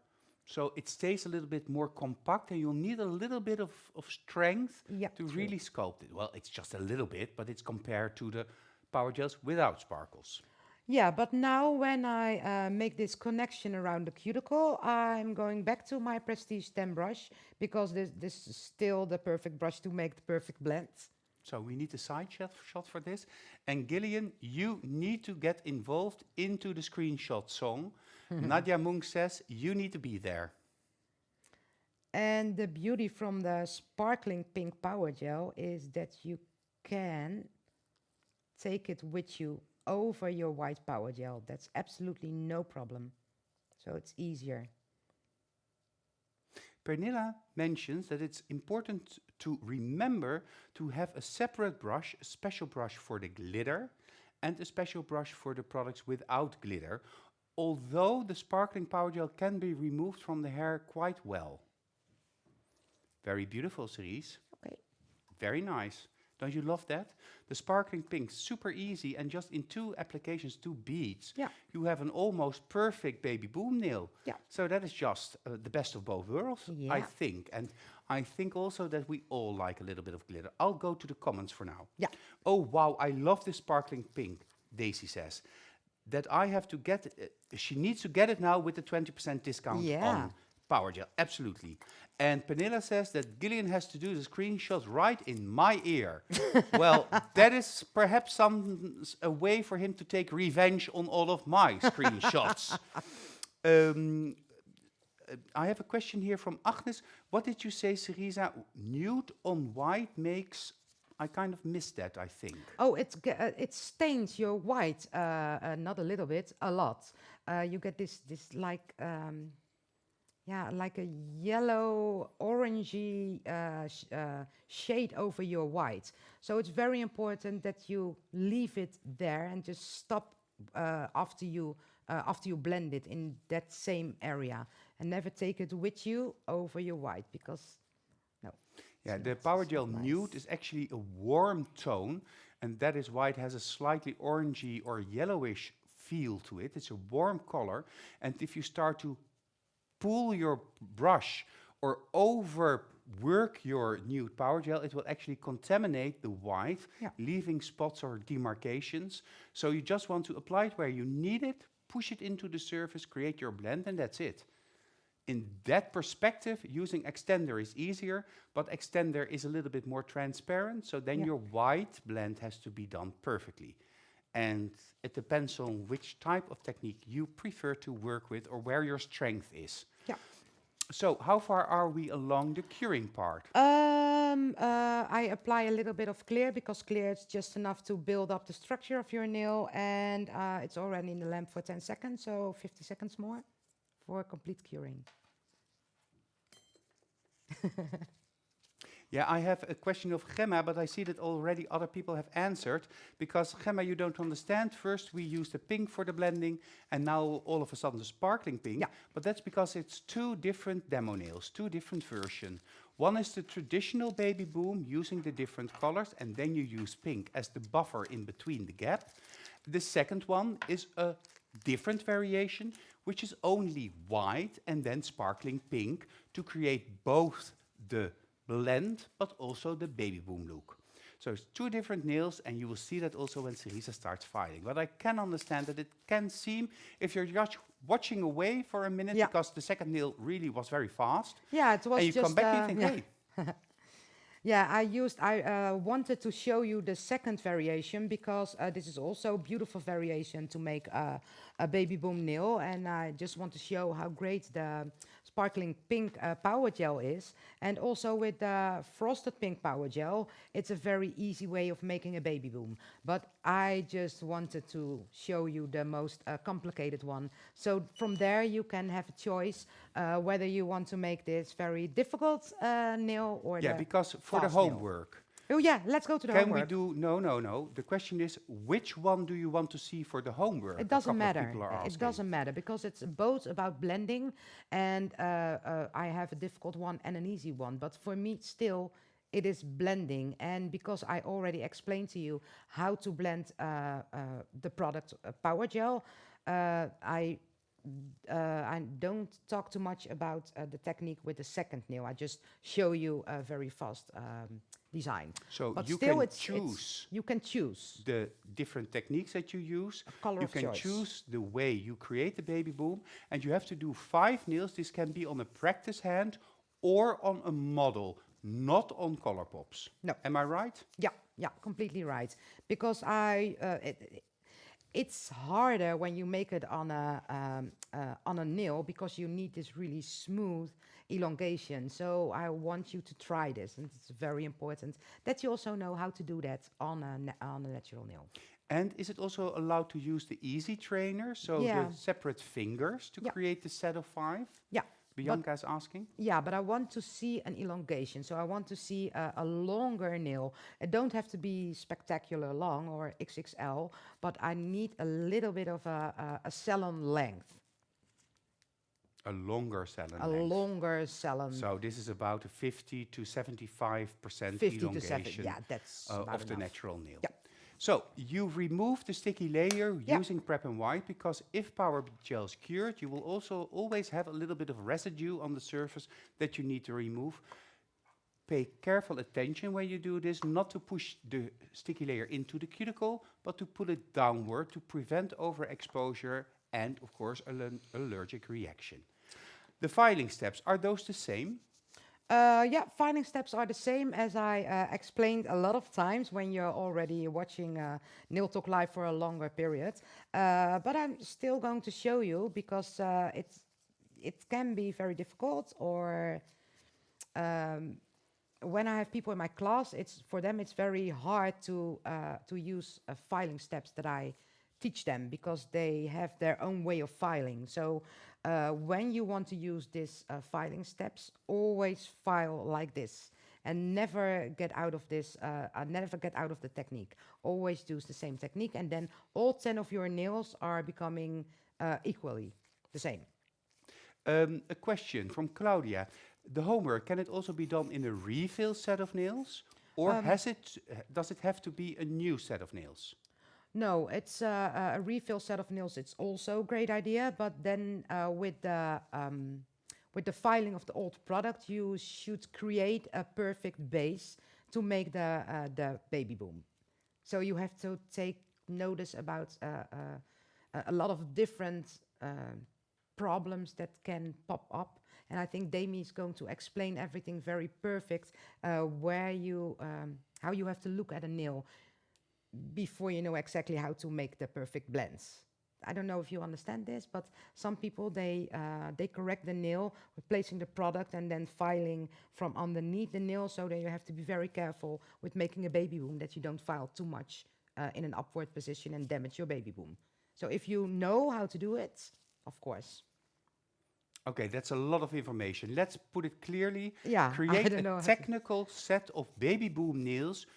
so it stays a little bit more compact, and you'll need a little bit of strength Yeah, to true. really sculpt it. Well, it's just a little bit, but it's compared to the power gels without sparkles. Yeah, but now when I make this connection around the cuticle, I'm going back to my Prestige 10 brush, because this is still the perfect brush to make the perfect blend. So we need a side shot for this. And Gillian, you need to get involved into the screenshot song. Nadia Munk says you need to be there. And the beauty from the sparkling pink power gel is that you can take it with you over your white power gel. That's absolutely no problem. So it's easier. Pernilla mentions that it's important to remember to have a separate brush, a special brush for the glitter, and a special brush for the products without glitter, although the sparkling power gel can be removed from the hair quite well. Very beautiful, Cerise. Okay. Very nice. Don't you love that? The sparkling pink, super easy, and just in 2 applications, 2 beads, Yeah. you have an almost perfect baby boom nail. Yeah. So that is just the best of both worlds, I Yeah. think. And I think also that we all like a little bit of glitter. I'll go to the comments for now. Yeah. Oh, wow, I love this sparkling pink, Daisy says. That I have to get, she needs to get it now with the 20% discount Yeah. on Powergel, absolutely. And Pernilla says that Gillian has to do the screenshots right in my ear. Well, that is perhaps a way for him to take revenge on all of my screenshots. Um, I have a question here from Agnes. What did you say, Cerisa? Nude on white makes... I kind of missed that, I think. Oh, it stains your white, not a little bit, a lot. You get this like, like a yellow, orangey shade over your white. So it's very important that you leave it there and just stop after you blend it in that same area, and never take it with you over your white, because no. Yeah, the Powergel Nude is actually a warm tone, and that is why it has a slightly orangey or yellowish feel to it. It's a warm color, and if you start to pull your brush or overwork your nude Powergel, it will actually contaminate the white, leaving spots or demarcations. So you just want to apply it where you need it, push it into the surface, create your blend, and that's it. In that perspective, using extender is easier, but extender is a little bit more transparent, so then your white blend has to be done perfectly. And it depends on which type of technique you prefer to work with or where your strength is. Yeah. So how far are we along the curing part? I apply a little bit of clear, because clear is just enough to build up the structure of your nail, and it's already in the lamp for 10 seconds, so 50 seconds more for complete curing. Yeah, I have a question of Gemma, but I see that already other people have answered. Because Gemma, you don't understand. First we used the pink for the blending, and now all of a sudden the sparkling pink. Yeah. But that's because it's two different demo nails, two different versions. One is the traditional baby boom, using the different colors, and then you use pink as the buffer in between the gap. The second one is a different variation, which is only white and then sparkling pink to create both the blend but also the baby boom look. So it's two different nails, and you will see that also when Cerisa starts filing. But I can understand that it can seem, if you're just watching away for a minute, because the second nail really was very fast. Yeah, it was and you just... come back and you think, hey. Yeah, I wanted to show you the second variation, because this is also a beautiful variation to make a baby boom nail, and I just want to show how great the sparkling pink Powergel is. And also with the frosted pink Powergel, it's a very easy way of making a baby boom. But I just wanted to show you the most complicated one. So from there you can have a choice whether you want to make this very difficult nail or Yeah, because for the fast nail. homework. Oh yeah, let's go to the Can homework. we do... No. The question is, which one do you want to see for the homework? It doesn't matter. It doesn't matter, because it's both about blending, and I have a difficult one and an easy one. But for me, still, it is blending. And because I already explained to you how to blend the product Powergel, I don't talk too much about the technique with the second nail. I just show you a very fast design. So but you still can choose. You can choose The different techniques that you use. color You of can choice. choose the way you create the baby boom, and you have to do 5 nails. This can be on a practice hand or on a model, not on color pops. No. Am I right? Yeah, completely right. Because it's harder when you make it on a nail, because you need this really smooth elongation. So I want you to try this, and it's very important that you also know how to do that on a natural nail. And is it also allowed to use the easy trainer, so Yeah. the separate fingers to create the set of 5? Yeah. Bianca is asking. Yeah, but I want to see an elongation. So I want to see a longer nail. It don't have to be spectacular long or XXL, but I need a little bit of a salon length. A longer salon A length. longer salon. So this is about a 50 to 75% 50 to 70. elongation Yeah, that's about of the enough. natural nail. Yeah. So you remove the sticky layer Yeah. using Prep and White, because if Powergel is cured, you will also always have a little bit of residue on the surface that you need to remove. Pay careful attention when you do this, not to push the sticky layer into the cuticle, but to pull it downward to prevent overexposure and, of course, an allergic reaction. The filing steps, are those the same? Yeah, filing steps are the same as I explained a lot of times when you're already watching Nail Talk Live for a longer period. But I'm still going to show you because it can be very difficult, or um, when I have people in my class, it's for them it's very hard to use filing steps that I teach them because they have their own way of filing. So when you want to use this filing steps, always file like this and never get out of this. Never get out of the technique. Always use the same technique, and then all 10 of your nails are becoming equally the same. A question from Claudia. The homework, can it also be done in a refill set of nails? Or does it have to be a new set of nails? No, it's a refill set of nails. It's also a great idea, but then with the filing of the old product, you should create a perfect base to make the baby boom. So you have to take notice about a lot of different problems that can pop up. And I think Dami is going to explain everything very perfect, where you how you have to look at a nail before you know exactly how to make the perfect blends. I don't know if you understand this, but some people, they correct the nail with placing the product and then filing from underneath the nail, so that you have to be very careful with making a baby boom, that you don't file too much in an upward position and damage your baby boom. So if you know how to do it, of course. Okay, that's a lot of information. Let's put it clearly. Yeah, I Create don't know a how to. technical set of baby boom nails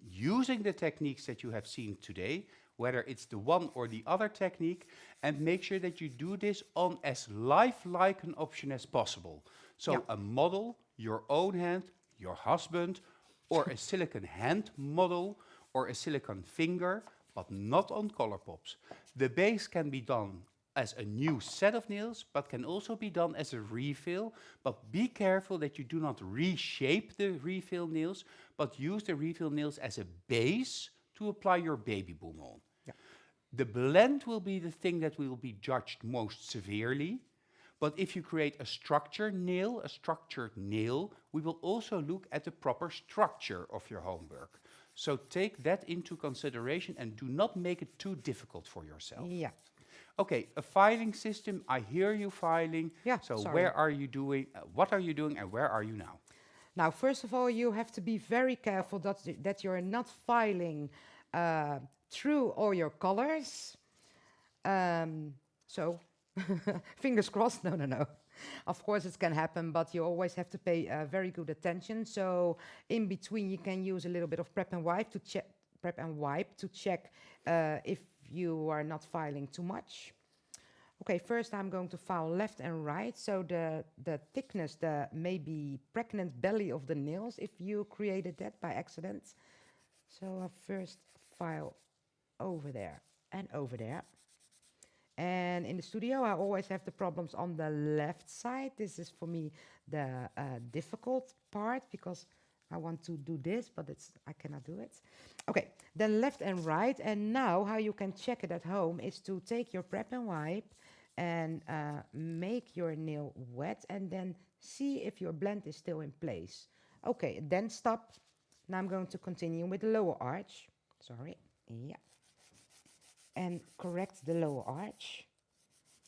using the techniques that you have seen today, whether it's the one or the other technique, and make sure that you do this on as lifelike an option as possible. So Yeah. a model, your own hand, your husband, or a silicone hand model, or a silicone finger, but not on color pops. The base can be done as a new set of nails, but can also be done as a refill. But be careful that you do not reshape the refill nails, but use the refill nails as a base to apply your baby boom on. Yeah. The blend will be the thing that will be judged most severely. But if you create a structured nail, we will also look at the proper structure of your homework. So take that into consideration and do not make it too difficult for yourself. Yeah. Okay, a filing system. I hear you filing. Yeah, So sorry. where are you doing? What are you doing, and where are you now? Now, first of all, you have to be very careful that you're not filing through all your colors. So, fingers crossed. No. Of course, it can happen, but you always have to pay very good attention. So, in between, you can use a little bit of prep and wipe to check if you are not filing too much. Okay, first I'm going to file left and right, so the thickness, the maybe pregnant belly of the nails, if you created that by accident. So I first file over there and over there. And in the studio, I always have the problems on the left side. This is for me the difficult part, because I want to do this, but I cannot do it. Okay, then left and right. And now how you can check it at home is to take your prep and wipe and make your nail wet, and then see if your blend is still in place. Okay, then stop. Now I'm going to continue with the lower arch. Sorry, yeah. And correct the lower arch.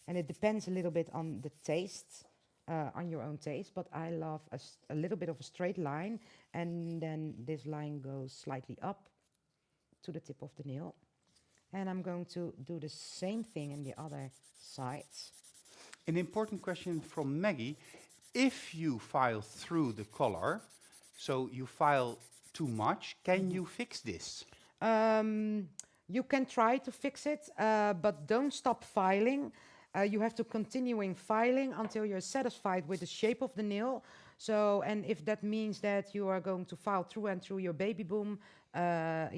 And it depends a little bit on the taste, on your own taste, but I love a little bit of a straight line, and then this line goes slightly up to the tip of the nail. And I'm going to do the same thing in the other side. An important question from Maggie. If you file through the color, so you file too much, can you fix this? You can try to fix it, but don't stop filing. You have to continue filing until you're satisfied with the shape of the nail. So, and if that means that you are going to file through and through your baby boom, that's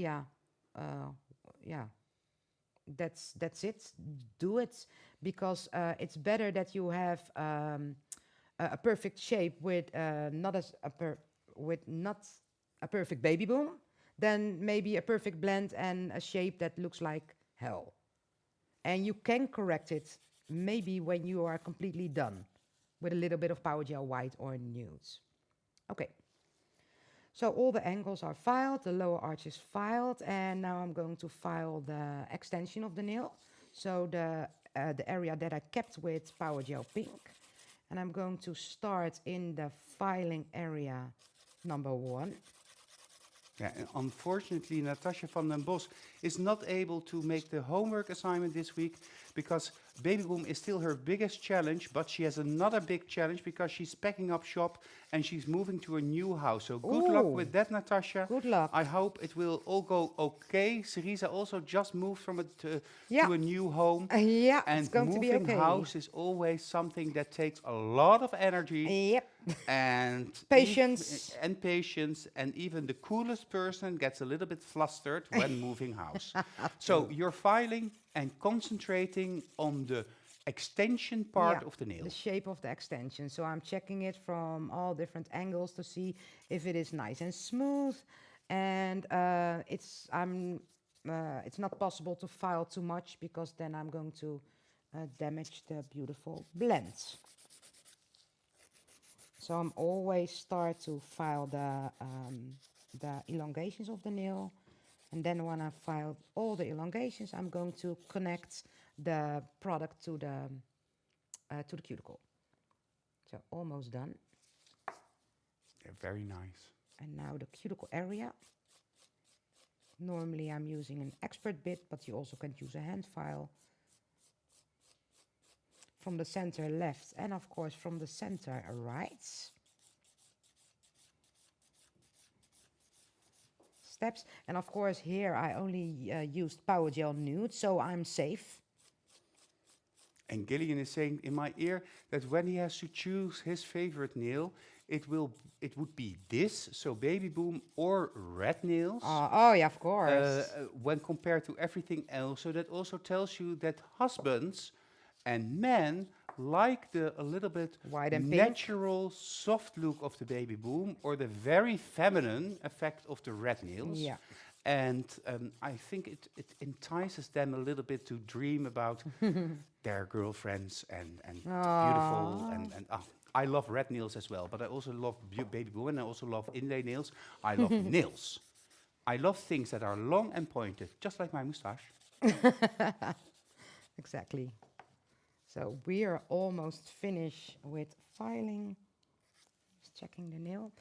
it. Do it, because it's better that you have a perfect shape with not a perfect baby boom than maybe a perfect blend and a shape that looks like hell. And you can correct it maybe when you are completely done. with a little bit of Powergel white or nudes. Okay. So all the angles are filed, the lower arch is filed, and now I'm going to file the extension of the nail. So the area that I kept with Powergel pink. And I'm going to start in the filing area number 1. Yeah, and unfortunately, Natasha van den Bos is not able to make the homework assignment this week because Baby Boom is still her biggest challenge, but she has another big challenge because she's packing up shop and she's moving to a new house. So good luck Ooh. with that, Natasha. Good luck. I hope it will all go okay. Cerisa also just moved from Yeah. to a new home. Yeah, And it's going to be moving okay. house is always something that takes a lot of energy. Yep. And Patience. and patience, and even the coolest person gets a little bit flustered when moving house. So you're filing and concentrating on the extension part Yeah, of the nail. the shape of the extension. So I'm checking it from all different angles to see if it is nice and smooth. And it's not possible to file too much because then I'm going to damage the beautiful blend. So I'm always start to file the elongations of the nail, and then when I file all the elongations, I'm going to connect the product to the cuticle. So almost done. Yeah, very nice. And now the cuticle area. Normally I'm using an expert bit, but you also can use a hand file. From the center left and of course from the center right. Steps. And of course here I only used Powergel nude, so I'm safe. And Gillian is saying in my ear that when he has to choose his favorite nail, it would be this, so Baby Boom or red nails. Oh yeah, of course. When compared to everything else. So that also tells you that husbands and men like a little bit White and pink. natural, soft look of the Baby Boom or the very feminine effect of the red nails. Yeah. And I think it entices them a little bit to dream about their girlfriends and beautiful and I love red nails as well, but I also love Baby Boom and I also love inlay nails. I love nails. I love things that are long and pointed, just like my moustache. Exactly. So we are almost finished with filing. Just checking the nail.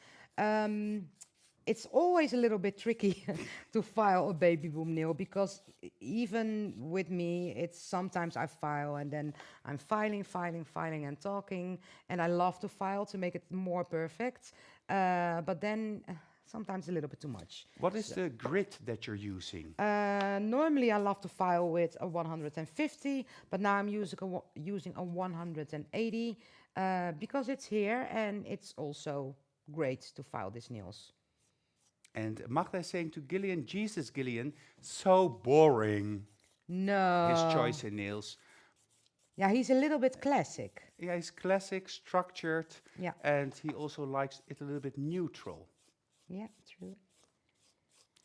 It's always a little bit tricky to file a Baby Boom nail because even with me, it's sometimes I file and then I'm filing and talking, and I love to file to make it more perfect, but then sometimes a little bit too much. What is the grit that you're using? Normally I love to file with a 150, but now I'm using a 180 because it's here and it's also great to file these nails. And Magda is saying to Gillian, Jesus, Gillian, so boring. No. His choice in nails. Yeah, he's a little bit classic. Yeah, he's classic, structured, Yeah. and he also likes it a little bit neutral. Yeah, true.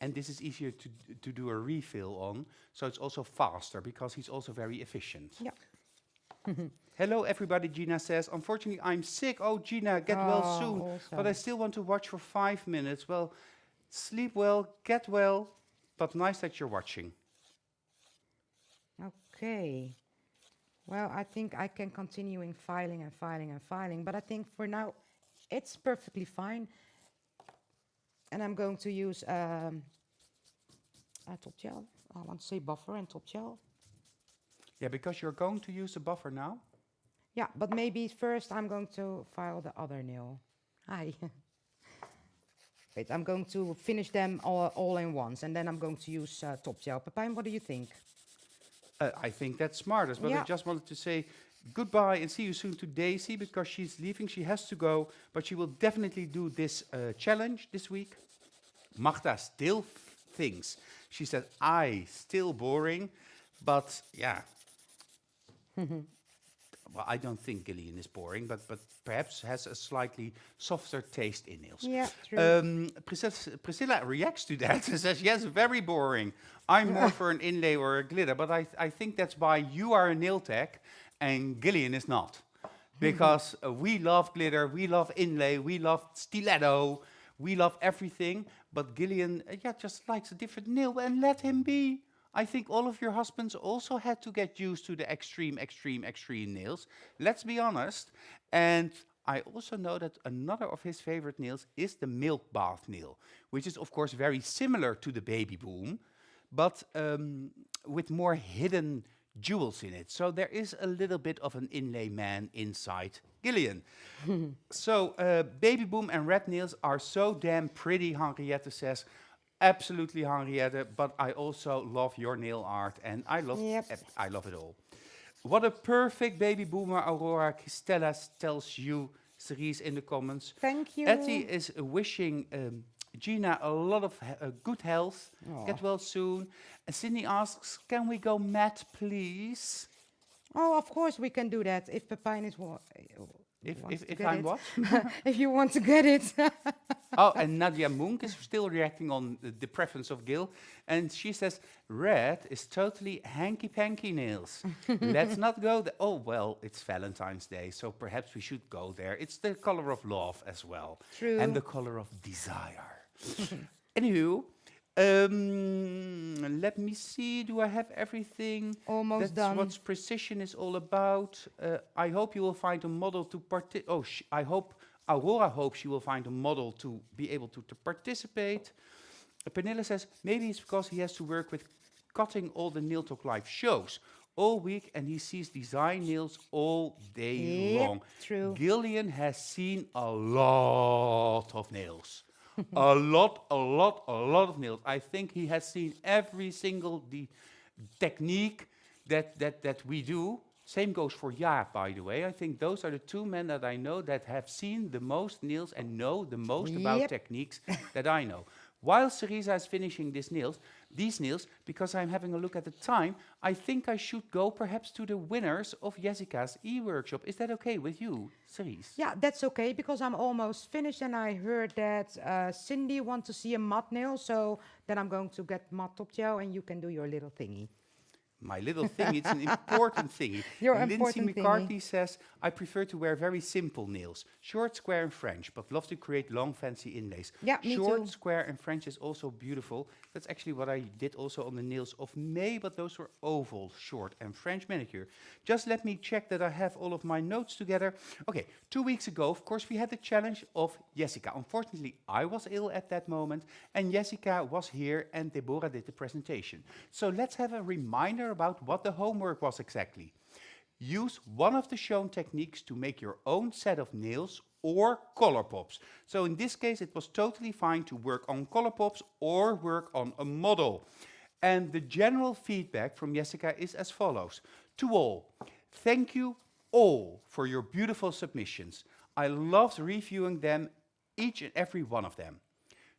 And this is easier to do a refill on, so it's also faster because he's also very efficient. Yeah. Hello, everybody, Gina says. Unfortunately, I'm sick. Oh, Gina, get well soon. Also. But I still want to watch for 5 minutes. Well, sleep well, get well, but nice that you're watching. Okay. Well, I think I can continue in filing and filing and filing, but I think for now it's perfectly fine. And I'm going to use top gel. I want to say buffer and top gel. Yeah, because you're going to use the buffer now. Yeah, but maybe first I'm going to file the other nail. Hi. Wait, I'm going to finish them all in once, and then I'm going to use top gel. Pepijn, what do you think? I think that's smart as well. Yeah. I just wanted to say goodbye and see you soon to Daisy because she's leaving. She has to go, but she will definitely do this challenge this week. Magda still thinks. She said, still boring, but yeah. Well, I don't think Gillian is boring, but perhaps has a slightly softer taste in nails. Yeah, true. Priscilla reacts to that and says, yes, very boring. I'm more for an inlay or a glitter, but I think that's why you are a nail tech and Gillian is not. because we love glitter, we love inlay, we love stiletto, we love everything. But Gillian, just likes a different nail, and let him be. I think all of your husbands also had to get used to the extreme, extreme, extreme nails. Let's be honest. And I also know that another of his favorite nails is the milk bath nail, which is of course very similar to the baby boom, but with more hidden jewels in it. So there is a little bit of an inlay man inside Gillian. So baby boom and red nails are so damn pretty, Henriette says. Absolutely, Henriette, but I also love your nail art, and I love it all. What a perfect baby boomer, Aurora Cristela tells you, Cerise, in the comments. Thank you. Etty is wishing Gina a lot of good health. Aw. Get well soon. And Cindy asks, can we go mad, please? Oh, of course we can do that if Pepijn is If I'm what? if you want to get it. Oh, and Nadia Munk is still reacting on the preference of Gil. And she says, red is totally hanky-panky nails. Let's not go there. Oh, well, it's Valentine's Day, so perhaps we should go there. It's the color of love as well. True. And the color of desire. Anywho, let me see. Do I have everything? Almost That's done. what precision is all about. I hope you will find a model to I hope Aurora hopes she will find a model to be able to participate. Pernille says maybe it's because he has to work with cutting all the Nail Talk Live shows all week, and he sees design nails all day long. True. Gillian has seen a lot of nails. a lot of nails. I think he has seen every single technique that we do. Same goes for Jaap, by the way. I think those are the two men that I know that have seen the most nails and know the most about techniques that I know. While Cerisa is finishing these nails, because I'm having a look at the time, I think I should go perhaps to the winners of Jessica's e-workshop. Is that okay with you, Cerise? Yeah, that's okay, because I'm almost finished, and I heard that Cindy wants to see a matte nail, so then I'm going to get matte top gel, and you can do your little thingy. My little thing, it's an important thingy. Lindsay McCarthy says, I prefer to wear very simple nails. Short, square, and French, but love to create long, fancy inlays. Yeah, me Short, too. square, and French is also beautiful. That's actually what I did also on the nails of May, but those were oval, short, and French manicure. Just let me check that I have all of my notes together. Okay, 2 weeks ago, of course, we had the challenge of Jessica. Unfortunately, I was ill at that moment, and Jessica was here, and Deborah did the presentation. So let's have a reminder about what the homework was exactly. Use one of the shown techniques to make your own set of nails or color pops. So in this case, it was totally fine to work on color pops or work on a model. And the general feedback from Jessica is as follows. To all, thank you all for your beautiful submissions. I loved reviewing them, each and every one of them.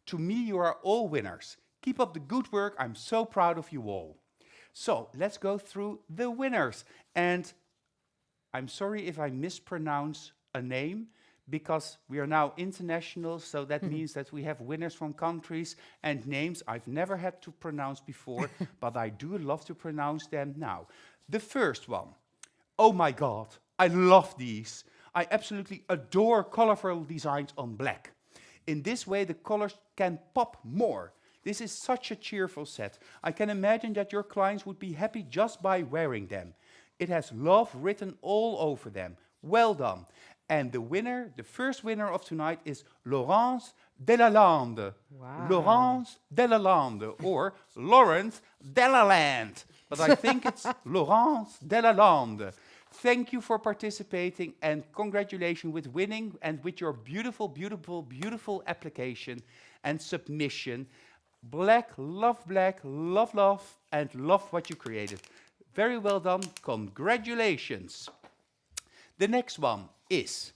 To me, you are all winners. Keep up the good work. I'm so proud of you all. So let's go through the winners. And I'm sorry if I mispronounce a name, because we are now international, so that means that we have winners from countries and names I've never had to pronounce before, but I do love to pronounce them now. The first one. Oh my God, I love these. I absolutely adore colorful designs on black. In this way, the colors can pop more. This is such a cheerful set. I can imagine that your clients would be happy just by wearing them. It has love written all over them. Well done. And the winner, the first winner of tonight is Laurence Delalande. Wow. Laurence Delalande, or Lawrence Delaland. But I think it's Laurence Delalande. Thank you for participating, and congratulations with winning and with your beautiful, beautiful, beautiful application and submission. Black, love, and love what you created. Very well done. Congratulations. The next one is,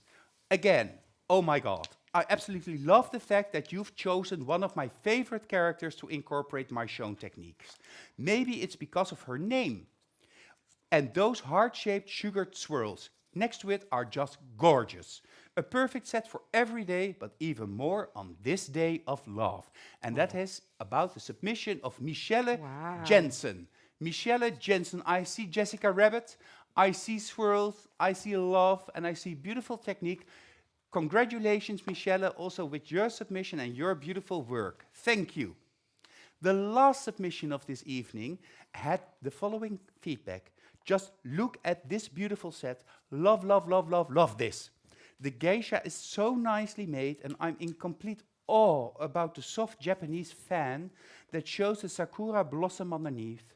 again, oh my God. I absolutely love the fact that you've chosen one of my favorite characters to incorporate my shown techniques. Maybe it's because of her name. And those heart-shaped sugared swirls next to it are just gorgeous. A perfect set for every day, but even more on this day of love. And that is about the submission of Michelle Jensen. Michelle Jensen, I see Jessica Rabbit. I see swirls, I see love, and I see beautiful technique. Congratulations, Michelle, also with your submission and your beautiful work. Thank you. The last submission of this evening had the following feedback. Just look at this beautiful set. Love, love, love, love, love this. The geisha is so nicely made, and I'm in complete awe about the soft Japanese fan that shows the sakura blossom underneath.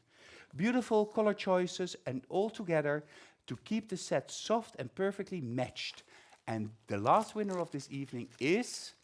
Beautiful color choices, and all together to keep the set soft and perfectly matched. And the last winner of this evening is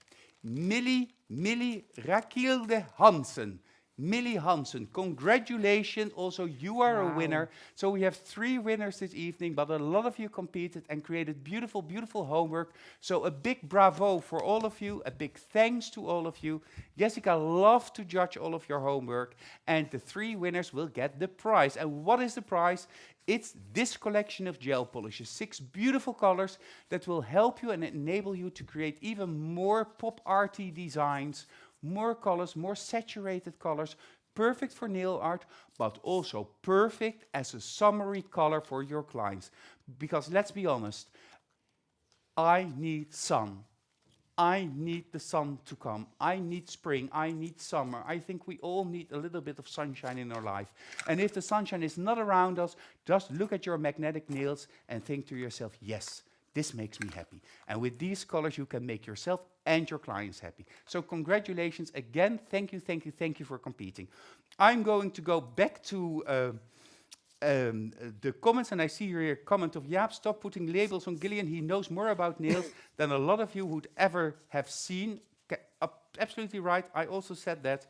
Millie Rakilde Hansen. Millie Hansen, congratulations. Also, you are a winner. So we have 3 winners this evening, but a lot of you competed and created beautiful, beautiful homework. So a big bravo for all of you. A big thanks to all of you. Jessica loves to judge all of your homework. And the 3 winners will get the prize. And what is the prize? It's this collection of gel polishes, 6 beautiful colors that will help you and enable you to create even more pop arty designs, more colors, more saturated colors, perfect for nail art, but also perfect as a summary color for your clients. Because let's be honest, I need sun. I need the sun to come. I need spring. I need summer. I think we all need a little bit of sunshine in our life. And if the sunshine is not around us, just look at your magnetic nails and think to yourself, yes, this makes me happy. And with these colors, you can make yourself and your clients happy. So congratulations again. Thank you, thank you, thank you for competing. I'm going to go back to the comments, and I see here a comment of Jaap, stop putting labels on Gillian. He knows more about nails than a lot of you would ever have seen. Absolutely right. I also said that.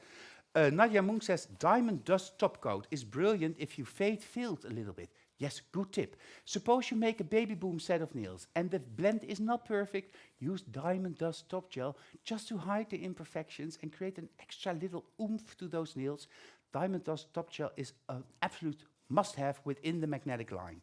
Nadia Munk says, diamond dust top coat is brilliant if you fade-filled a little bit. Yes, good tip. Suppose you make a baby boom set of nails and the blend is not perfect. Use diamond dust top gel just to hide the imperfections and create an extra little oomph to those nails. Diamond dust top gel is an absolute must-have within the magnetic line.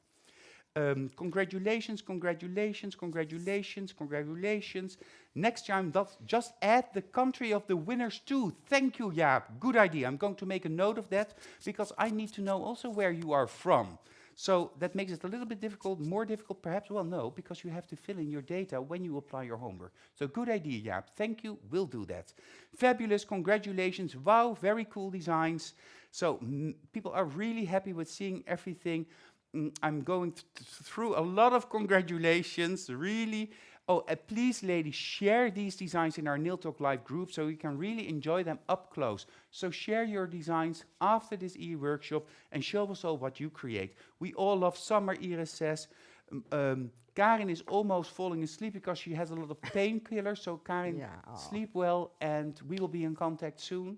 Congratulations, congratulations, congratulations, congratulations. Next time, just add the country of the winners too. Thank you, Jaap. Good idea. I'm going to make a note of that because I need to know also where you are from. So that makes it a little bit difficult, more difficult perhaps. Well, no, because you have to fill in your data when you apply your homework. So good idea, Jaap. Thank you. We'll do that. Fabulous. Congratulations. Wow, very cool designs. So people are really happy with seeing everything. I'm going through a lot of congratulations, really. Oh, please, ladies, share these designs in our Nail Talk Live group so you can really enjoy them up close. So share your designs after this e-workshop and show us all what you create. We all love summer, Iris says. Karin is almost falling asleep because she has a lot of painkillers. So Karin, sleep well, and we will be in contact soon.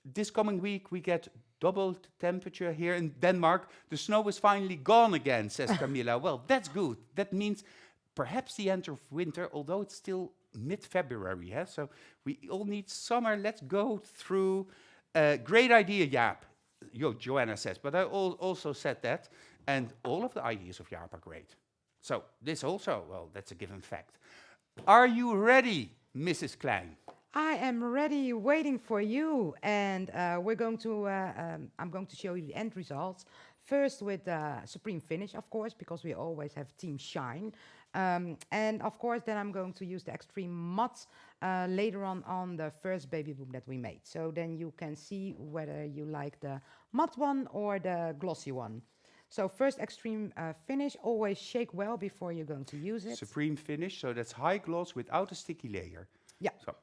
This coming week, we get double temperature here in Denmark. The snow is finally gone again, says Camilla. Well, that's good. That means perhaps the end of winter, although it's still mid-February. Yeah? So we all need summer. Let's go through. Great idea, Jaap. Joanna says, but I also said that. And all of the ideas of Jaap are great. So this also, well, that's a given fact. Are you ready, Mrs. Klein? I am ready, waiting for you, and we're going to. I'm going to show you the end results first with Supreme Finish, of course, because we always have Team Shine, and of course, then I'm going to use the Extreme Matte later on the first baby boom that we made. So then you can see whether you like the matte one or the glossy one. So first Extreme Finish, always shake well before you're going to use it. Supreme Finish, so that's high gloss without a sticky layer. Yeah. So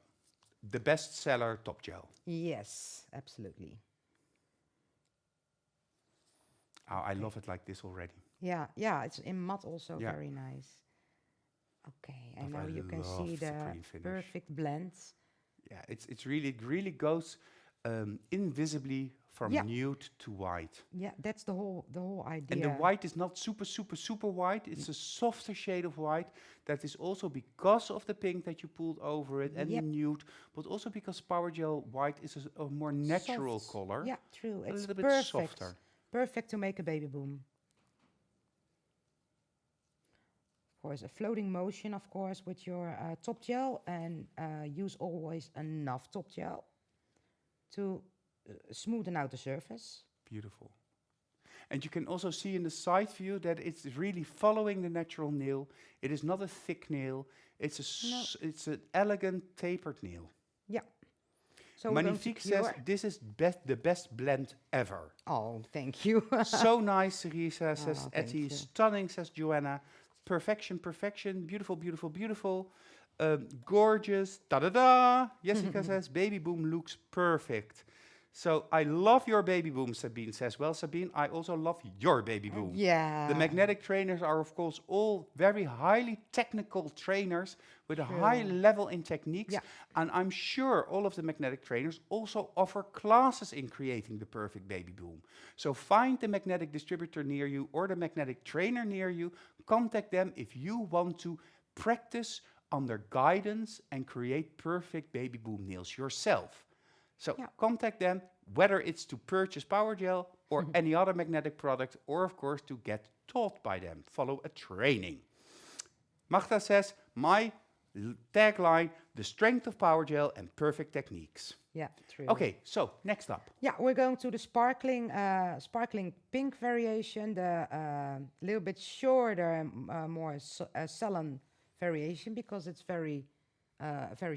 the best seller top gel. Yes, absolutely. Oh, I love it like this already. Yeah, it's in matte also very nice. Okay, and now you can see the perfect blends. Yeah, it really goes invisibly from nude to white. Yeah, that's the whole idea. And the white is not super white. It's a softer shade of white. That is also because of the pink that you pulled over it and the nude, but also because Powergel white is a more natural color. Yeah, true. It's It's a little bit softer. Perfect to make a baby boom. Of course, a floating motion, of course, with your top gel, and use always enough top gel to smoothen out the surface. Beautiful. And you can also see in the side view that it's really following the natural nail. It is not a thick nail. It's an elegant tapered nail. Yeah. So we're going to Magnifique says, cure. this is the best blend ever. Oh, thank you. So nice, Cerisa, says Oh, thank Etty. you. Stunning, says Joanna. Perfection, perfection. Beautiful, beautiful, beautiful. Gorgeous. Da-da-da. Jessica says, baby boom looks perfect. So I love your baby boom, Sabine says. Well, Sabine, I also love your baby boom. Yeah. The magnetic trainers are, of course, all very highly technical trainers with a high level in techniques. Yeah. And I'm sure all of the magnetic trainers also offer classes in creating the perfect baby boom. So find the magnetic distributor near you or the magnetic trainer near you. Contact them if you want to practice under guidance and create perfect baby boom nails yourself. So contact them, whether it's to purchase Powergel or any other magnetic product, or of course to get taught by them. Follow a training. Magda says, my tagline, the strength of Powergel and perfect techniques. Yeah, true. Okay, so next up. Yeah, we're going to the sparkling pink variation, the little bit shorter, more sullen variation, because it's very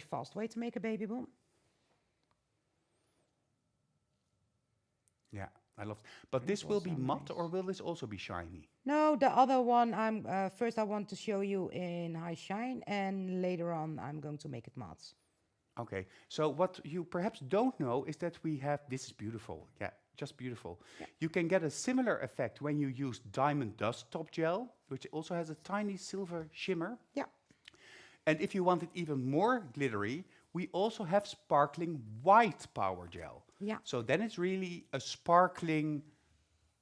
fast way to make a baby boom. Yeah, I love it. But this will be matte, or will this also be shiny? No, the other one, first I want to show you in high shine, and later on I'm going to make it matte. Okay, so what you perhaps don't know is that we have, this is beautiful, yeah, just beautiful. Yeah. You can get a similar effect when you use diamond dust top gel, which also has a tiny silver shimmer. Yeah. And if you want it even more glittery, we also have sparkling white power gel. Yeah. So then it's really a sparkling,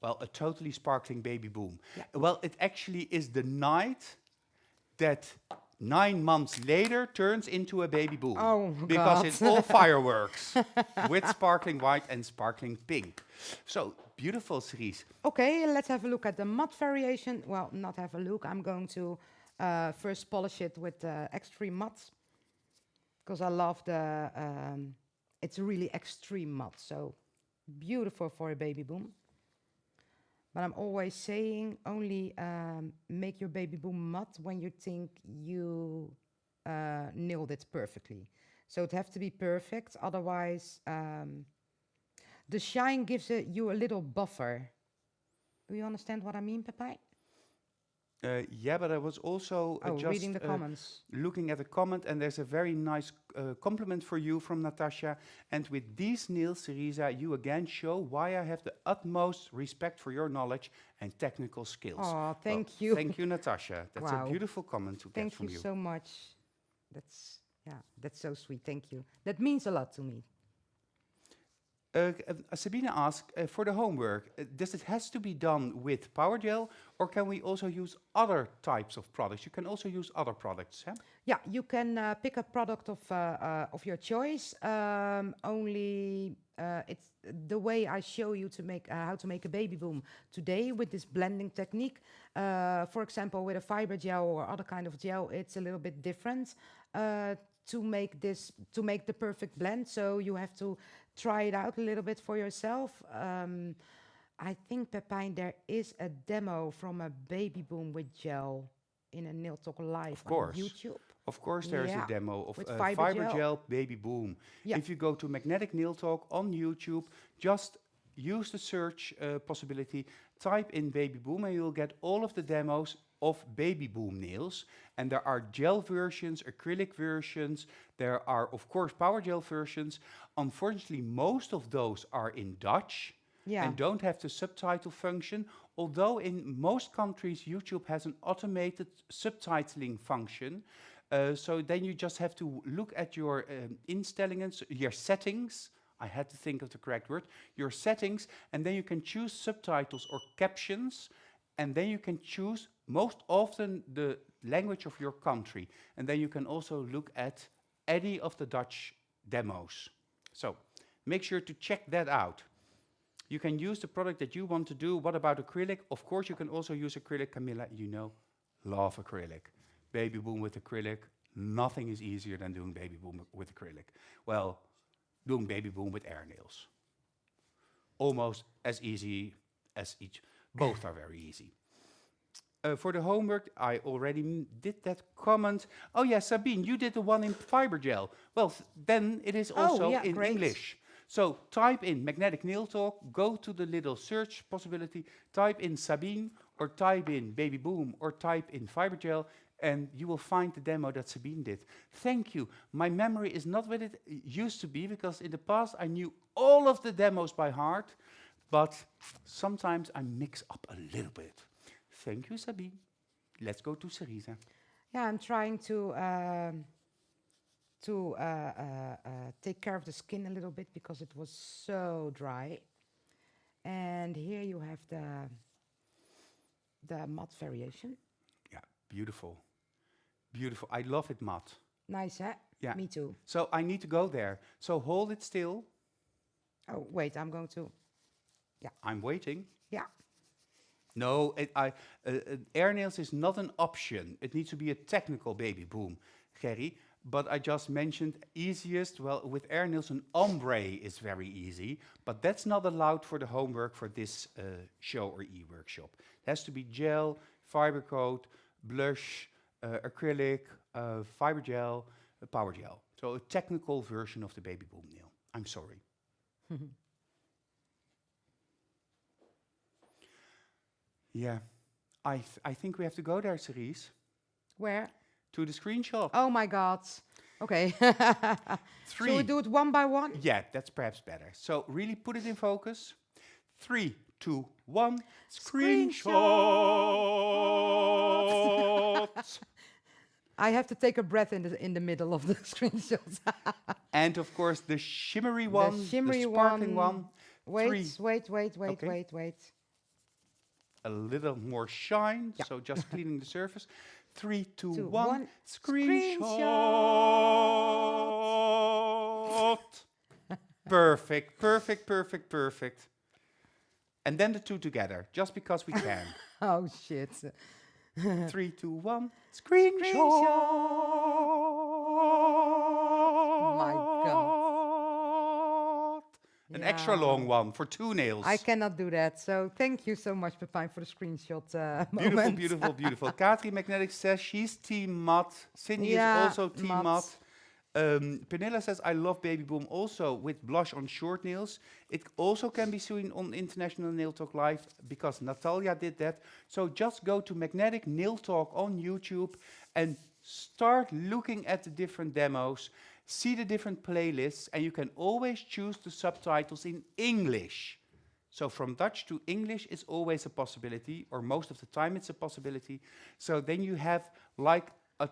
well, a totally sparkling baby boom. Yeah. Well, it actually is the night that 9 months later turns into a baby boom. Oh, because God. it's all fireworks with sparkling white and sparkling pink. So beautiful, Cerise. Okay, let's have a look at the matte variation. Well, not have a look. I'm going to first polish it with extreme matte, because I love the, it's really extreme matte, so beautiful for a baby boom. But I'm always saying only make your baby boom matte when you think you nailed it perfectly. So it has to be perfect, otherwise the shine gives you a little buffer. Do you understand what I mean, Pepijn? Yeah, but I was also just reading the comments. looking at a comment, and there's a very nice compliment for you from Natasha. And with these nails, Cerisa, you again show why I have the utmost respect for your knowledge and technical skills. Oh, thank you. Thank you, Natasha. That's a beautiful comment to get from you. Thank you so much. That's so sweet. Thank you. That means a lot to me. Sabine asked, for the homework, does it has to be done with Powergel, or can we also use other types of products? You can also use other products, huh? Yeah, you can pick a product of your choice. Only it's the way I show you to make how to make a baby boom today with this blending technique. For example, with a fiber gel or other kind of gel, it's a little bit different to make the perfect blend. So you have to try it out a little bit for yourself. I think, Pepijn, there is a demo from a baby boom with gel in a Nail Talk Live on YouTube. Of course, there is a demo of fiber gel baby boom. Yeah. If you go to Magnetic Nail Talk on YouTube, just use the search possibility, type in baby boom, and you'll get all of the demos of baby boom nails. And there are gel versions, acrylic versions. There are, of course, power gel versions. Unfortunately, most of those are in Dutch and don't have the subtitle function. Although in most countries, YouTube has an automated subtitling function. So then you just have to look at your instellingen, your settings. I had to think of the correct word. Your settings, and then you can choose subtitles or captions, and then you can choose most often the language of your country. And then you can also look at any of the Dutch demos. So make sure to check that out. You can use the product that you want to do. What about acrylic? Of course, you can also use acrylic. Camilla, you know, love acrylic. Baby boom with acrylic. Nothing is easier than doing baby boom with acrylic. Well, doing baby boom with air nails. Almost as easy as each. Both are very easy. For the homework, I already did that comment. Oh yeah, Sabine, you did the one in Fibergel. Well, then it is also yeah, in great. English. So type in magnetic nail talk, go to the little search possibility, type in Sabine, or type in Baby Boom, or type in Fibergel, and you will find the demo that Sabine did. Thank you. My memory is not what it used to be, because in the past I knew all of the demos by heart, but sometimes I mix up a little bit. Thank you, Sabine. Let's go to Cerisa. Yeah, I'm trying to take care of the skin a little bit because it was so dry. And here you have the matte variation. Yeah, beautiful. Beautiful. I love it matte. Nice, huh? Yeah. Me too. So I need to go there. So hold it still. Oh, wait, I'm going to... I'm waiting. Yeah. No, air nails is not an option. It needs to be a technical baby boom, Gerry. But I just mentioned easiest. Well, with air nails, an ombre is very easy. But that's not allowed for the homework for this show or e-workshop. It has to be gel, fiber coat, blush, acrylic, fiber gel, power gel. So a technical version of the baby boom nail. I'm sorry. Yeah, I think we have to go there, Cerise. Where? To the screenshot. Oh my God. Okay. Three. Shall we do it one by one? Yeah, that's perhaps better. So really put it in focus. 3, 2, 1. Screenshot. I have to take a breath in the middle of the screenshots. And of course the shimmery one, the sparkling one. Wait. Okay. A little more shine, so just cleaning the surface. 3, 2, 1. Screenshot. Perfect. And then the two together, just because we can. Oh, shit. 3, 2, 1. Screenshot. My God. An extra long one for 2 nails. I cannot do that. So thank you so much, Pepijn, for the screenshot Beautiful, moment. beautiful. Katri Magnetic says she's team matte. Sydney is also team matte. Pernilla says, I love Baby Boom also with blush on short nails. It also can be seen on International Nail Talk Live because Natalia did that. So just go to Magnetic Nail Talk on YouTube and start looking at the different demos. See the different playlists, and you can always choose the subtitles in English. So from Dutch to English is always a possibility, or most of the time it's a possibility. So then you have like a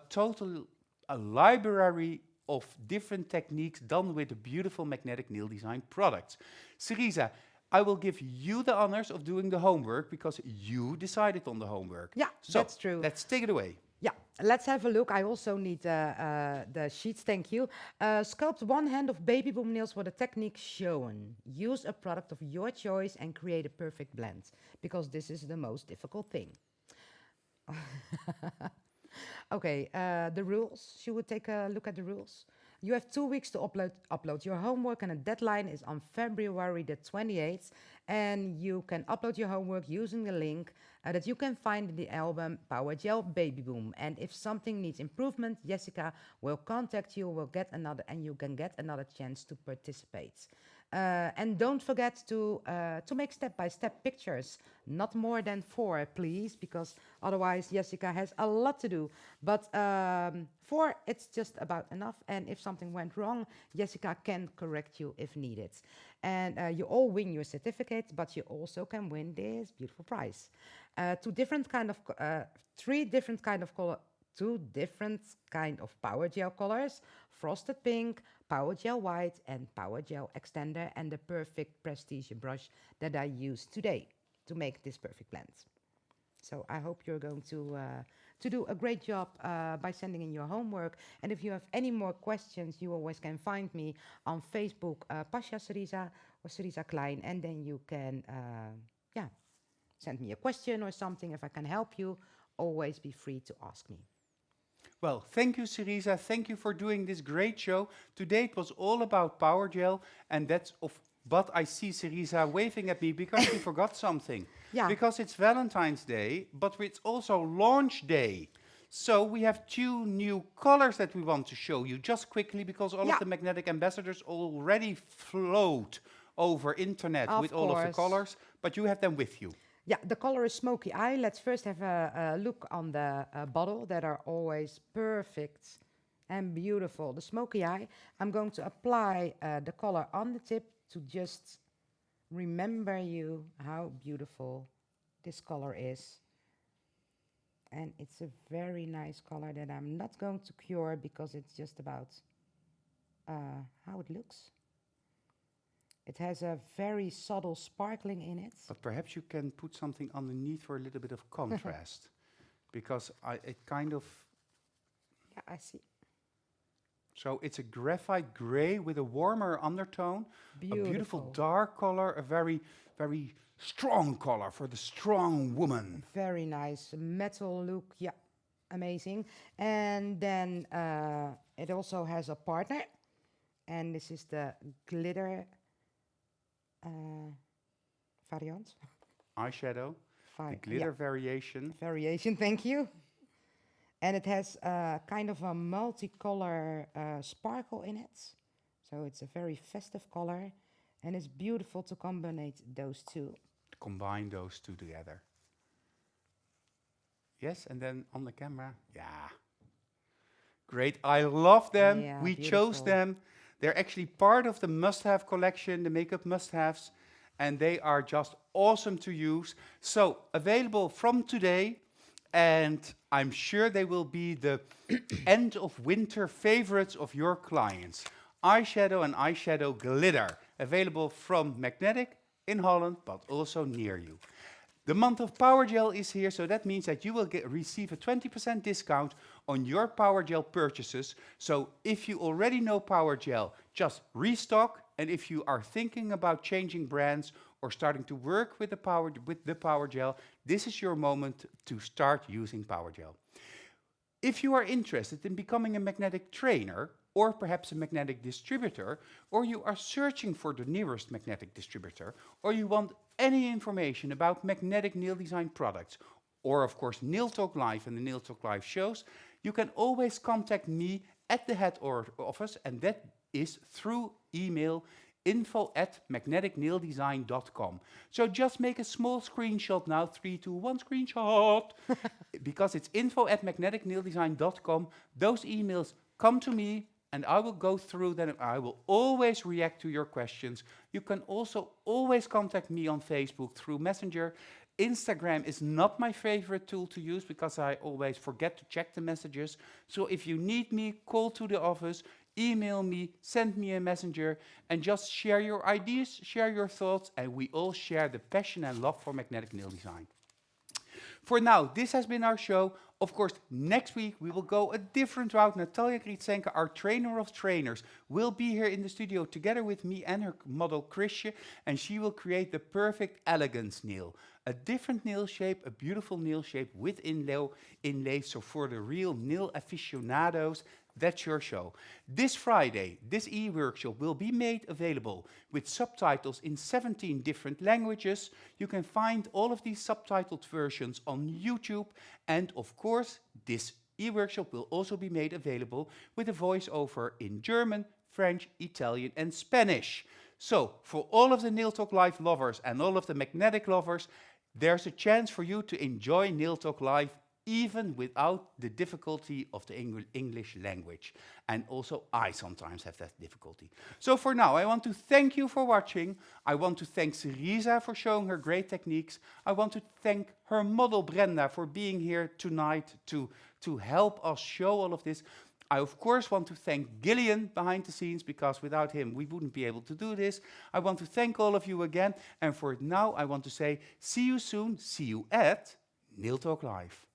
library of different techniques done with the beautiful magnetic nail design products. Cerisa, I will give you the honors of doing the homework because you decided on the homework. Yeah, so that's true. Let's take it away. Yeah, let's have a look. I also need the sheets, thank you. Sculpt one hand of baby boom nails with the technique shown. Use a product of your choice and create a perfect blend, because this is the most difficult thing. Okay, the rules. Should we take a look at the rules? You have 2 weeks to upload your homework, and the deadline is on February the 28th. And you can upload your homework using the link that you can find in the album Powergel Baby Boom. And if something needs improvement, Jessica will contact you. And you can get another chance to participate. And don't forget to make step-by-step pictures, not more than 4, please, because otherwise Jessica has a lot to do. But 4, it's just about enough. And if something went wrong, Jessica can correct you if needed. And you all win your certificate, but you also can win this beautiful prize. 2 different kind of, 3 different kind of color. 2 different kind of power gel colors: frosted pink, power gel white, and power gel extender, and the perfect prestige brush that I use today to make this perfect blend. So I hope you're going to do a great job by sending in your homework. And if you have any more questions, you always can find me on Facebook, Pasha Cerisa or Cerisa Klein, and then you can send me a question or something. If I can help you, always be free to ask me. Well, thank you, Cerisa. Thank you for doing this great show. Today it was all about power gel, and that's of but I see Cerisa waving at me because we forgot something. Yeah. Because it's Valentine's Day, but it's also launch day. So we have 2 new colors that we want to show you just quickly because all of the magnetic ambassadors already float over internet with all of the colors, but you have them with you. Yeah, the color is smoky eye. Let's first have a look on the bottle that are always perfect and beautiful. The smoky eye, I'm going to apply the color on the tip to just remember you how beautiful this color is. And it's a very nice color that I'm not going to cure because it's just about how it looks. It has a very subtle sparkling in it. But perhaps you can put something underneath for a little bit of contrast, because it kind of... Yeah, I see. So it's a graphite gray with a warmer undertone, Beautiful. a beautiful dark color, a very, very strong color for the strong woman. Very nice metal look, yeah, amazing. And then it also has a partner, and this is the glitter variant. Eyeshadow, the glitter variation. Variation, thank you. And it has kind of a multicolor sparkle in it. So it's a very festive color, and it's beautiful to combine those two. Combine those 2 together. Yes, and then on the camera, yeah. Great, I love them. Yeah, we beautiful. chose them. They're actually part of the must-have collection, the makeup must-haves, and they are just awesome to use. So, available from today, and I'm sure they will be the end of winter favorites of your clients. Eyeshadow and eyeshadow glitter, available from Magnetic in Holland, but also near you. The month of Powergel is here, so that means that you will receive a 20% discount on your Powergel purchases. So if you already know Powergel, just restock. And if you are thinking about changing brands or starting to work with the Powergel, this is your moment to start using Powergel. If you are interested in becoming a magnetic trainer, or perhaps a magnetic distributor, or you are searching for the nearest magnetic distributor, or you want any information about magnetic nail design products, or of course Nail Talk Live and the Nail Talk Live shows, you can always contact me at the head office, and that is through email, info@magneticnaildesign.com. So just make a small screenshot now, 3, 2, 1 screenshot, because it's info@magneticnaildesign.com. Those emails come to me, and I will go through them. I will always react to your questions. You can also always contact me on Facebook through Messenger. Instagram is not my favorite tool to use because I always forget to check the messages. So if you need me, call to the office, email me, send me a messenger, and just share your ideas, share your thoughts, and we all share the passion and love for magnetic nail design. For now, this has been our show. Of course, next week we will go a different route. Natalia Gritsenko, our trainer of trainers, will be here in the studio together with me and her model Chrisje, and she will create the perfect elegance nail. A different nail shape, a beautiful nail shape with inlay. So for the real nail aficionados, that's your show. This Friday, this e-workshop will be made available with subtitles in 17 different languages. You can find all of these subtitled versions on YouTube. And of course, this e-workshop will also be made available with a voiceover in German, French, Italian, and Spanish. So for all of the Nail Talk Live lovers and all of the magnetic lovers, there's a chance for you to enjoy Nail Talk Live even without the difficulty of the English language. And also I sometimes have that difficulty. So for now, I want to thank you for watching. I want to thank Cerisa for showing her great techniques. I want to thank her model Brenda for being here tonight to help us show all of this. I, of course, want to thank Gillian behind the scenes, because without him, we wouldn't be able to do this. I want to thank all of you again. And for now, I want to say, see you soon. See you at Nail Talk Live.